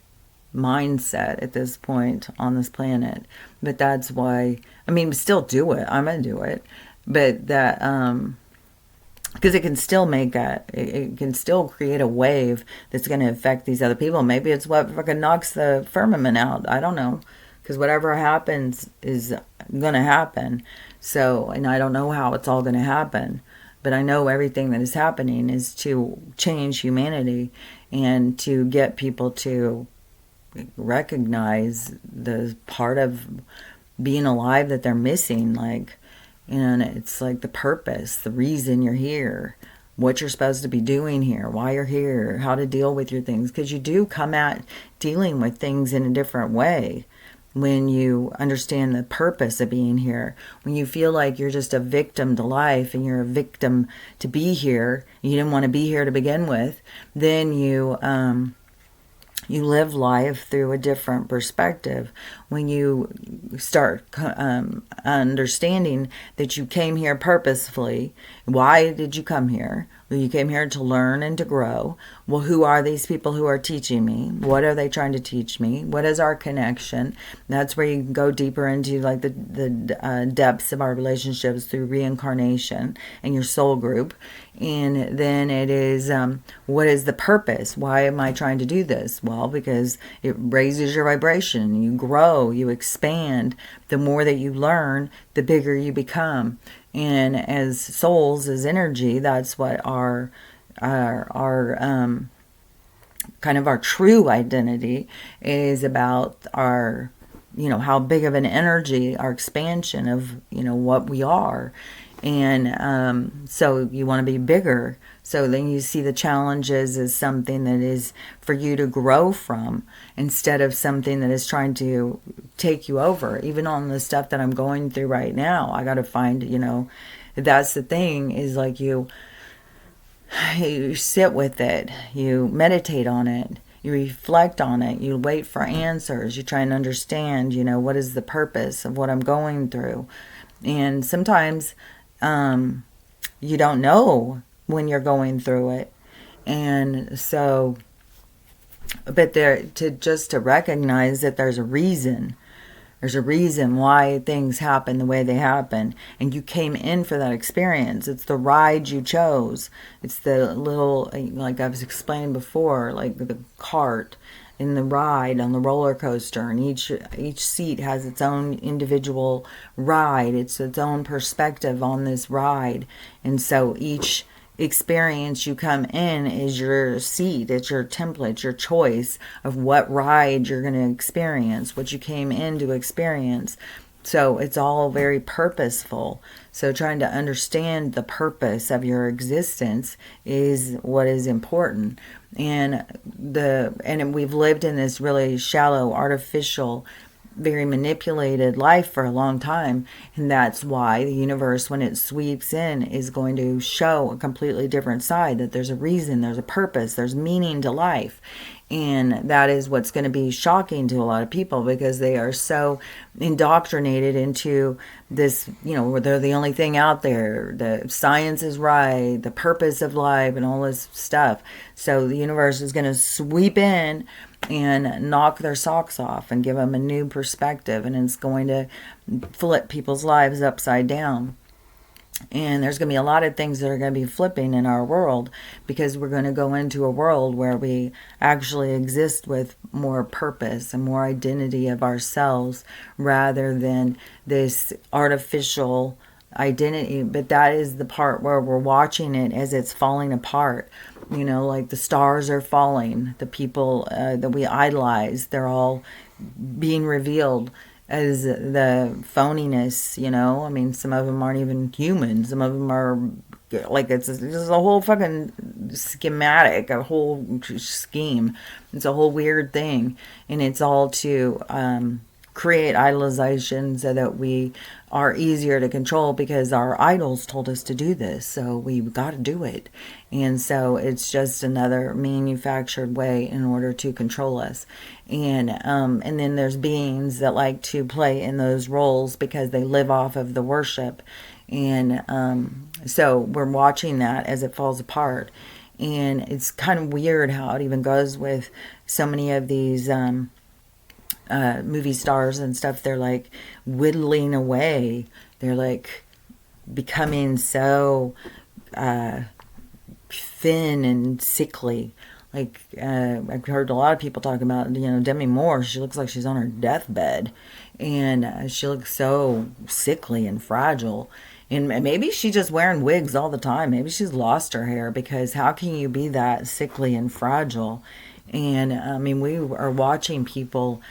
mindset at this point on this planet. But that's why, I mean, still do it. I'm going to do it. But that, because it can still it can still create a wave that's going to affect these other people. Maybe it's what fucking knocks the firmament out. I don't know. Because whatever happens is going to happen. So, and I don't know how it's all going to happen. But I know everything that is happening is to change humanity and to get people to recognize the part of being alive that they're missing. Like, and it's like the purpose, the reason you're here, what you're supposed to be doing here, why you're here, how to deal with your things. Because you do come at dealing with things in a different way when you understand the purpose of being here. When you feel like you're just a victim to life and you're a victim to be here, you didn't want to be here to begin with, then you live life through a different perspective. When you start understanding that you came here purposefully, why did you come here? Well, you came here to learn and to grow. Well, who are these people who are teaching me? What are they trying to teach me? What is our connection? That's where you can go deeper into like the depths of our relationships through reincarnation and your soul group. And then it is, what is the purpose? Why am I trying to do this? Well, because it raises your vibration. You grow, you expand. The more that you learn, the bigger you become. And as souls, as energy, that's what our kind of our true identity is about. Our, you know, how big of an energy, our expansion of, you know, what we are. And so you want to be bigger. So then you see the challenges as something that is for you to grow from, instead of something that is trying to take you over. Even on the stuff that I'm going through right now, I got to find, you know, that's the thing, is like you sit with it, you meditate on it, you reflect on it, you wait for answers, you try and understand, you know, what is the purpose of what I'm going through. And sometimes you don't know when you're going through it. And so, but to recognize that there's a reason. There's a reason why things happen the way they happen. And you came in for that experience. It's the ride you chose. It's the little, like I've explained before, like the cart. in the ride on the roller coaster, and each seat has its own individual ride. It's its own perspective on this ride, and so each experience you come in is your seat, it's your template, your choice of what ride you're going to experience, what you came in to experience. So it's all very purposeful. So trying to understand the purpose of your existence is what is important. And we've lived in this really shallow, artificial, very manipulated life for a long time, and that's why the universe, when it sweeps in, is going to show a completely different side, that there's a reason, there's a purpose, there's meaning to life. And that is what's going to be shocking to a lot of people, because they are so indoctrinated into this, they're the only thing out there, the science is right, the purpose of life, and all this stuff. So the universe is going to sweep in and knock their socks off and give them a new perspective, and it's going to flip people's lives upside down. And there's going to be a lot of things that are going to be flipping in our world, because we're going to go into a world where we actually exist with more purpose and more identity of ourselves, rather than this artificial identity. But that is the part where we're watching it as it's falling apart. Like the stars are falling, the people that we idolize, they're all being revealed as the phoniness, I mean, some of them aren't even human. Some of them are like, it's a whole fucking schematic, a whole scheme. It's a whole weird thing. And it's all to create idolization so that we are easier to control, because our idols told us to do this. So we've got to do it. And so it's just another manufactured way in order to control us. And then there's beings that like to play in those roles because they live off of the worship. And so we're watching that as it falls apart. And it's kind of weird how it even goes with so many of these movie stars and stuff. They're like whittling away. They're like becoming so thin and sickly. Like I've heard a lot of people talk about, Demi Moore. She looks like she's on her deathbed, and she looks so sickly and fragile. And maybe she's just wearing wigs all the time. Maybe she's lost her hair, because how can you be that sickly and fragile? And I mean, we are watching people,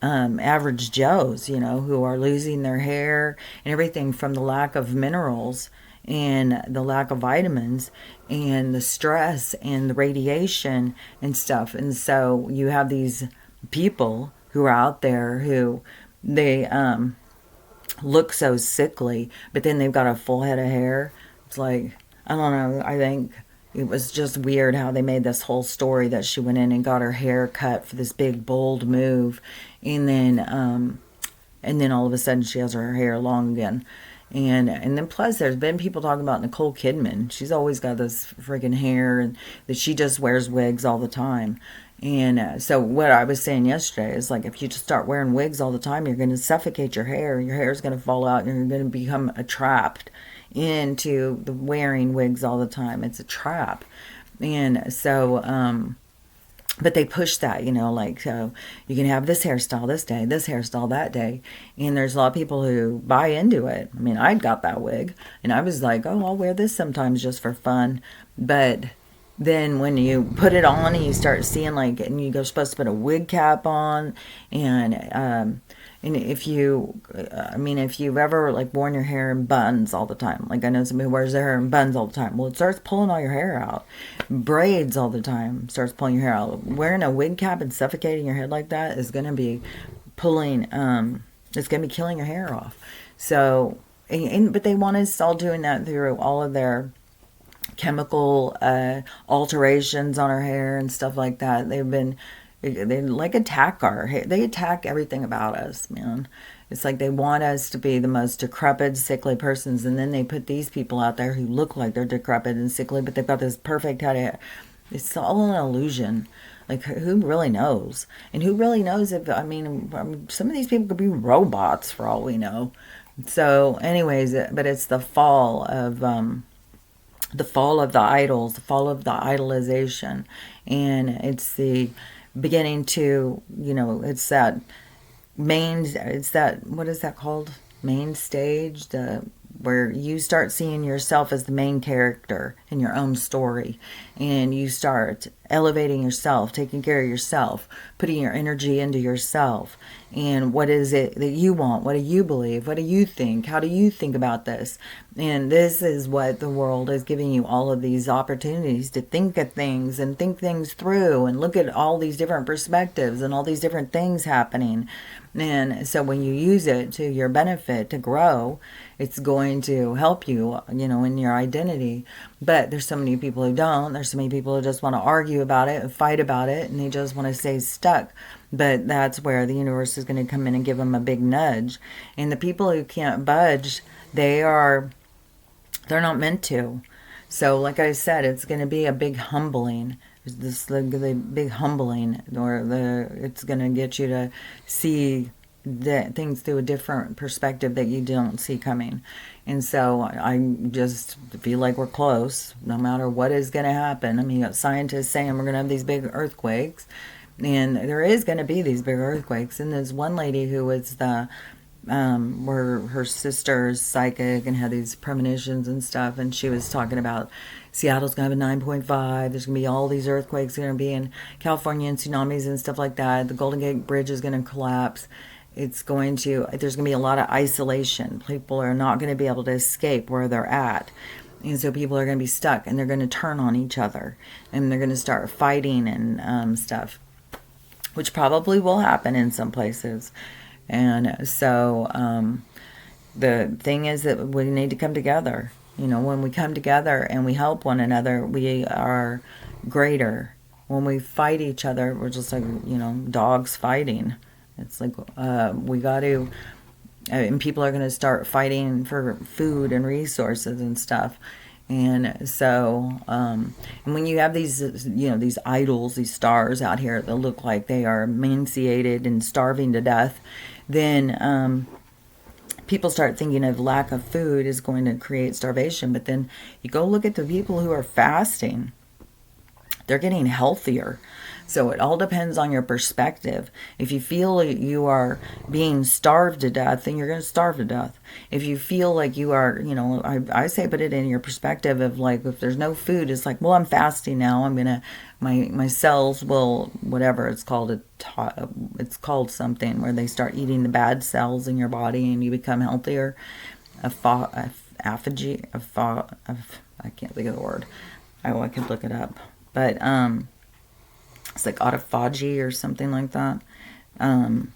average Joes, who are losing their hair and everything from the lack of minerals and the lack of vitamins and the stress and the radiation and stuff. And so you have these people who are out there who they look so sickly, but then they've got a full head of hair. It's like, I don't know, I think it was just weird how they made this whole story that she went in and got her hair cut for this big bold move, and then all of a sudden she has her hair long again. And then plus there's been people talking about Nicole Kidman. She's always got this friggin' hair, and that she just wears wigs all the time. And so what I was saying yesterday is, like, if you just start wearing wigs all the time, you're going to suffocate your hair. Your hair is going to fall out, and you're going to become trapped into the wearing wigs all the time. It's a trap. And so but they push that, like, so you can have this hairstyle this day, this hairstyle that day. And there's a lot of people who buy into it. I mean, I got that wig, and I was like, oh, I'll wear this sometimes just for fun. But then when you put it on and you start seeing, like, and you're supposed to put a wig cap on, and if you've ever, like, worn your hair in buns all the time, like, I know somebody who wears their hair in buns all the time. Well, it starts pulling all your hair out. Braids all the time starts pulling your hair out. Wearing a wig cap and suffocating your head like that is going to be pulling, it's going to be killing your hair off. So, but they want us all doing that through all of their chemical alterations on our hair and stuff like that. They like attack our hair. They attack everything about us, man. It's like they want us to be the most decrepit, sickly persons, and then they put these people out there who look like they're decrepit and sickly, but they've got this perfect head of hair. It's all an illusion. Like, who really knows? And who really knows if, I mean, some of these people could be robots for all we know. So, anyways, but it's the fall of the idols, the fall of the idolization, and it's the beginning to, it's that what is that called? Main stage, where you start seeing yourself as the main character in your own story, and you start elevating yourself, taking care of yourself, putting your energy into yourself. And what is it that you want? What do you believe? What do you think? How do you think about this? And this is what the world is giving you, all of these opportunities to think of things and think things through and look at all these different perspectives and all these different things happening. And so when you use it to your benefit to grow, it's going to help you, in your identity. But there's so many people who don't. There's so many people who just want to argue about it, fight about it, and they just want to stay stuck. But that's where the universe is going to come in and give them a big nudge. And the people who can't budge, they're not meant to. So like I said, it's going to be a big humbling. The big humbling, it's going to get you to see things through a different perspective that you don't see coming. And so I just feel like we're close, no matter what is going to happen. I mean, scientists saying we're going to have these big earthquakes, and there is going to be these big earthquakes. And there's one lady who was where her sister's psychic and had these premonitions and stuff, and she was talking about Seattle's going to have a 9.5. There's going to be all these earthquakes going to be in California and tsunamis and stuff like that. The Golden Gate Bridge is going to collapse. There's going to be a lot of isolation. People are not going to be able to escape where they're at. And so people are going to be stuck, and they're going to turn on each other, and they're going to start fighting and stuff, which probably will happen in some places. And so the thing is that we need to come together. When we come together and we help one another, we are greater. When we fight each other, we're just like, dogs fighting. It's like we got to, and people are going to start fighting for food and resources and stuff. And so, and when you have these, these idols, these stars out here that look like they are emaciated and starving to death, then people start thinking of lack of food is going to create starvation. But then you go look at the people who are fasting, they're getting healthier. So it all depends on your perspective. If you feel you are being starved to death, then you're going to starve to death. If you feel like you are, I say put it in your perspective of like, if there's no food, it's like, well, I'm fasting now. I'm going to, my cells will, whatever it's called, it's called something where they start eating the bad cells in your body and you become healthier. I can't think of the word. I could look it up. But, it's like autophagy or something like that. I'll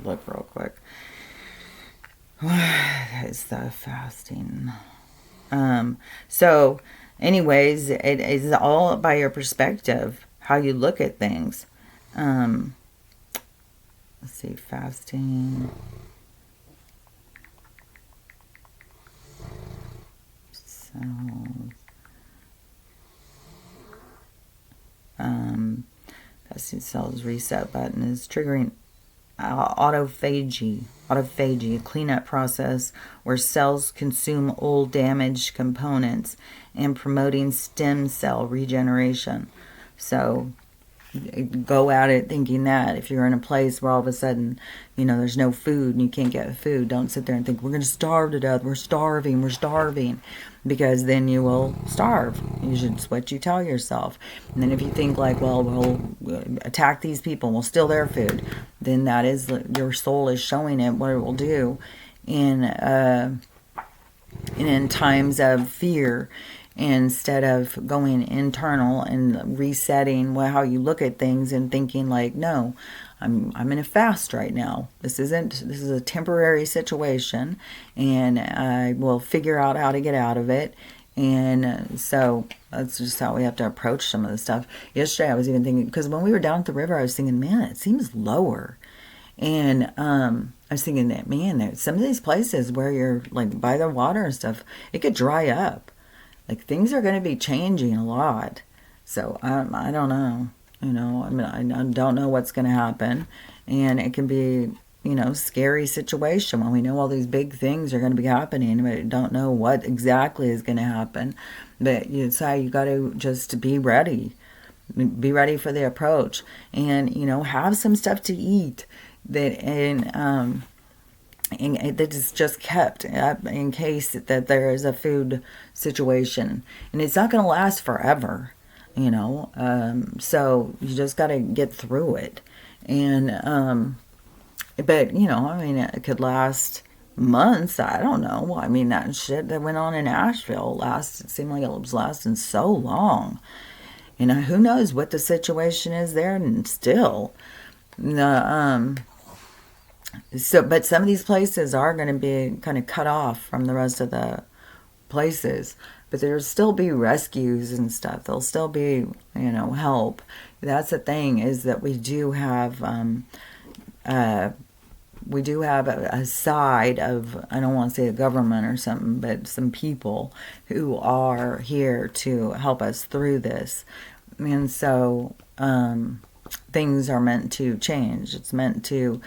look real quick. What is the fasting? So anyways, it is all by your perspective, how you look at things. Let's see, fasting. So fasting cells reset button is triggering autophagy, a cleanup process where cells consume old damaged components and promoting stem cell regeneration. So go at it thinking that if you're in a place where all of a sudden, there's no food and you can't get food, don't sit there and think, we're going to starve to death, we're starving, because then you will starve. It's what you tell yourself. And then if you think like, well, we'll attack these people, we'll steal their food, then that is, your soul is showing it what it will do in times of fear. Instead of going internal and resetting how you look at things and thinking like, no, I'm in a fast right now. This is a temporary situation, and I will figure out how to get out of it. And so that's just how we have to approach some of the stuff. Yesterday I was even thinking, because when we were down at the river, I was thinking, man, it seems lower. And I was thinking that, man, some of these places where you're like by the water and stuff, it could dry up. Like, things are going to be changing a lot. So, I don't know. I don't know what's going to happen. And it can be, scary situation when we know all these big things are going to be happening, but don't know what exactly is going to happen. But it's how you got to just be ready. be ready for the approach, and have some stuff to eat and that is just kept up in case that there is a food situation, and it's not going to last forever, so you just got to get through it. And but it could last months. I don't know. I mean, that shit that went on in Asheville it seemed like it was lasting so long. Who knows what the situation is there, and still but some of these places are going to be kind of cut off from the rest of the places, but there'll still be rescues and stuff. There'll still be, help. That's the thing, is that we do have a side of, I don't want to say the government or something, but some people who are here to help us through this. And so things are meant to change. It's meant to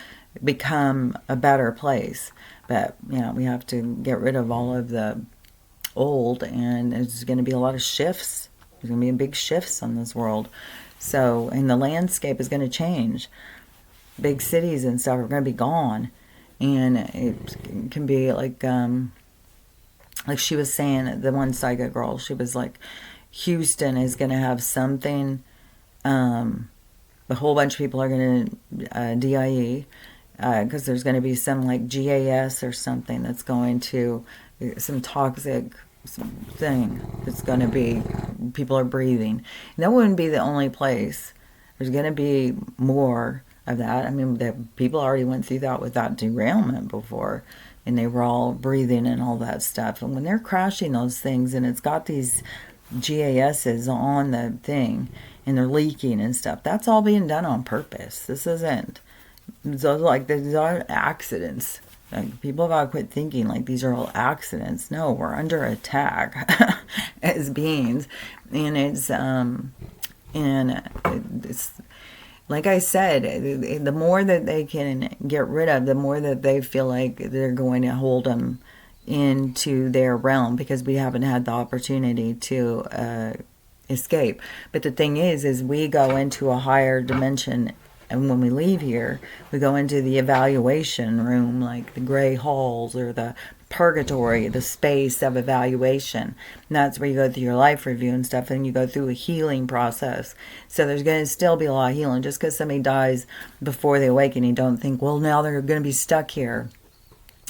become a better place. But, we have to get rid of all of the old, and there's going to be a lot of shifts. There's going to be big shifts on this world. So, and the landscape is going to change. Big cities and stuff are going to be gone. And it can be like she was saying, the one psychic girl, she was like, Houston is going to have something, a whole bunch of people are going to DIE, because there's going to be some like GAS or something that's going to, some toxic thing that's going to be, people are breathing. And that wouldn't be the only place. There's going to be more of that. I mean, the people already went through that with that derailment before, and they were all breathing and all that stuff. And when they're crashing those things, and it's got these GASs on the thing, and they're leaking and stuff, that's all being done on purpose. This isn't, so like, these are accidents. Like, people gotta quit thinking like these are all accidents. No, we're under attack as beings, and it's like I said, the more that they can get rid of, the more that they feel like they're going to hold them into their realm, because we haven't had the opportunity to escape. But the thing is we go into a higher dimension, and when we leave here, we go into the evaluation room, like the gray halls or the purgatory, the space of evaluation. And that's where you go through your life review and stuff, and you go through a healing process. So there's going to still be a lot of healing. Just because somebody dies before they awaken, you don't think, well, now they're going to be stuck here.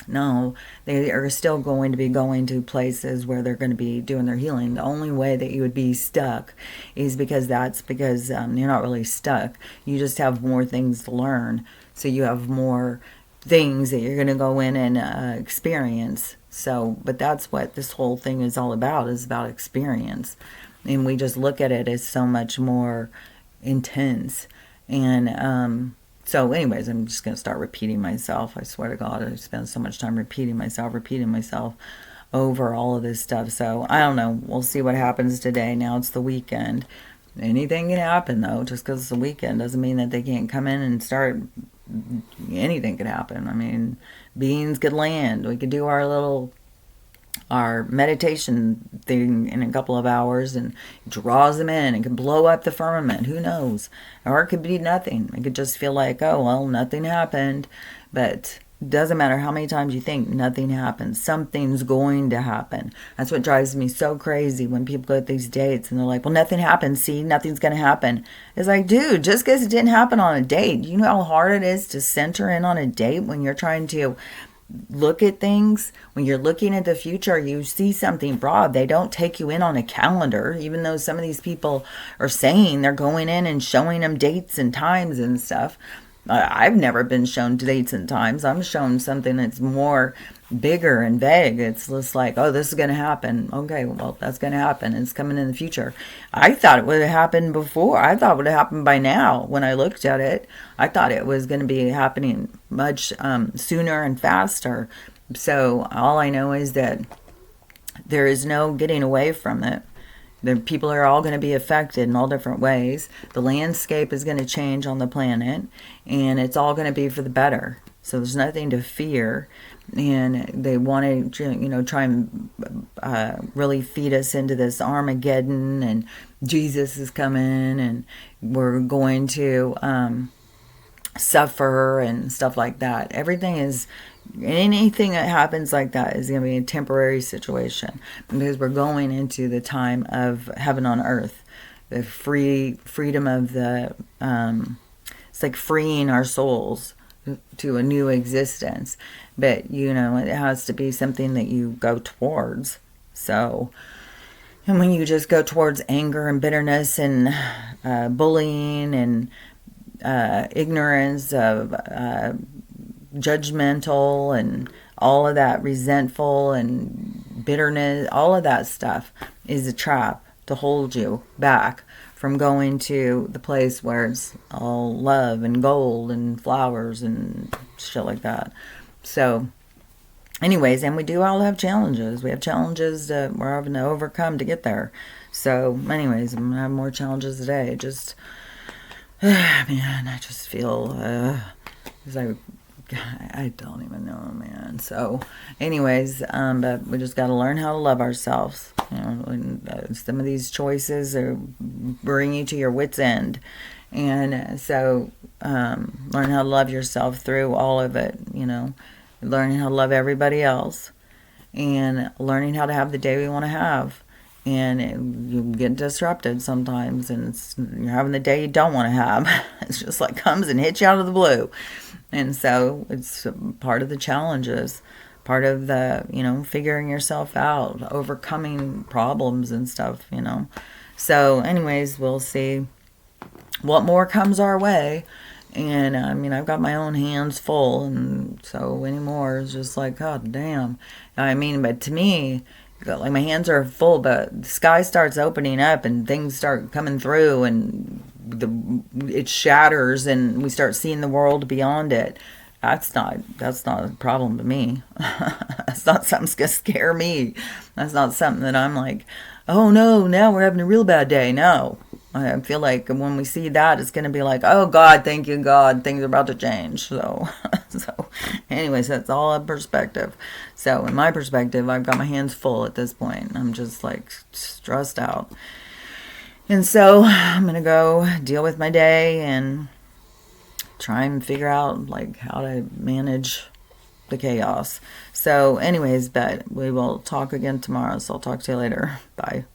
No, they are still going to be going to places where they're going to be doing their healing. The only way that you would be stuck is because you're not really stuck. You just have more things to learn. So you have more things that you're going to go in and experience. So, but that's what this whole thing is all about, is about experience. And we just look at it as so much more intense. And, so anyways, I'm just going to start repeating myself. I swear to God, I spend so much time repeating myself over all of this stuff. So I don't know. We'll see what happens today. Now it's the weekend. Anything can happen, though. Just because it's the weekend doesn't mean that they can't come in and start. Anything could happen. I mean, beings could land. We could do our meditation thing in a couple of hours, and draws them in and can blow up the firmament. Who knows? Or it could be nothing. It could just feel like, oh, well, nothing happened. But it doesn't matter how many times you think nothing happens. Something's going to happen. That's what drives me so crazy when people go to these dates and they're like, well, nothing happened. See, nothing's going to happen. It's like, dude, just because it didn't happen on a date, you know how hard it is to center in on a date when you're trying to look at things. When you're looking at the future, you see something broad. They don't take you in on a calendar, even though some of these people are saying they're going in and showing them dates and times and stuff. I've never been shown dates and times. I'm shown something that's more bigger and vague. It's just like, oh, this is going to happen. Okay, well, that's going to happen. It's coming in the future. I thought it would have happened before. I thought it would have happened by now. When I looked at it, I thought it was going to be happening much sooner and faster. So all I know is that there is no getting away from it. The people are all going to be affected in all different ways. The landscape is going to change on the planet, and it's all going to be for the better. So there's nothing to fear. And they want to, try and really feed us into this Armageddon, and Jesus is coming, and we're going to suffer and stuff like that. Anything that happens like that is going to be a temporary situation, because we're going into the time of heaven on earth, the freedom of the, it's like freeing our souls to a new existence. But, it has to be something that you go towards. So, and when you just go towards anger and bitterness and bullying and ignorance of judgmental and all of that, resentful and bitterness, all of that stuff is a trap to hold you back from going to the place where it's all love and gold and flowers and shit like that. So anyways, and we do all have challenges. We have challenges that we're having to overcome to get there. So anyways, I'm going to have more challenges today. Just, man, I just feel, I don't even know, man. So anyways, but we just got to learn how to love ourselves. And some of these choices bring you to your wit's end. And so learn how to love yourself through all of it, learning how to love everybody else, and learning how to have the day we want to have. And you get disrupted sometimes, and you're having the day you don't want to have. It's just like comes and hits you out of the blue. And so it's part of the challenges, part of the, figuring yourself out, overcoming problems and stuff, So anyways, we'll see what more comes our way. And I've got my own hands full, and so anymore is just like, God damn. But to me, like, my hands are full, but the sky starts opening up and things start coming through, and it shatters, and we start seeing the world beyond it. That's not a problem to me. That's not something that's gonna scare me. That's not something that I'm like, oh no, now we're having a real bad day. No. I feel like when we see that, it's going to be like, oh God, thank you God, things are about to change. So anyways, that's all a perspective. So in my perspective, I've got my hands full at this point. I'm just like stressed out. And so I'm going to go deal with my day and try and figure out like how to manage the chaos. So anyways, but we will talk again tomorrow. So I'll talk to you later. Bye.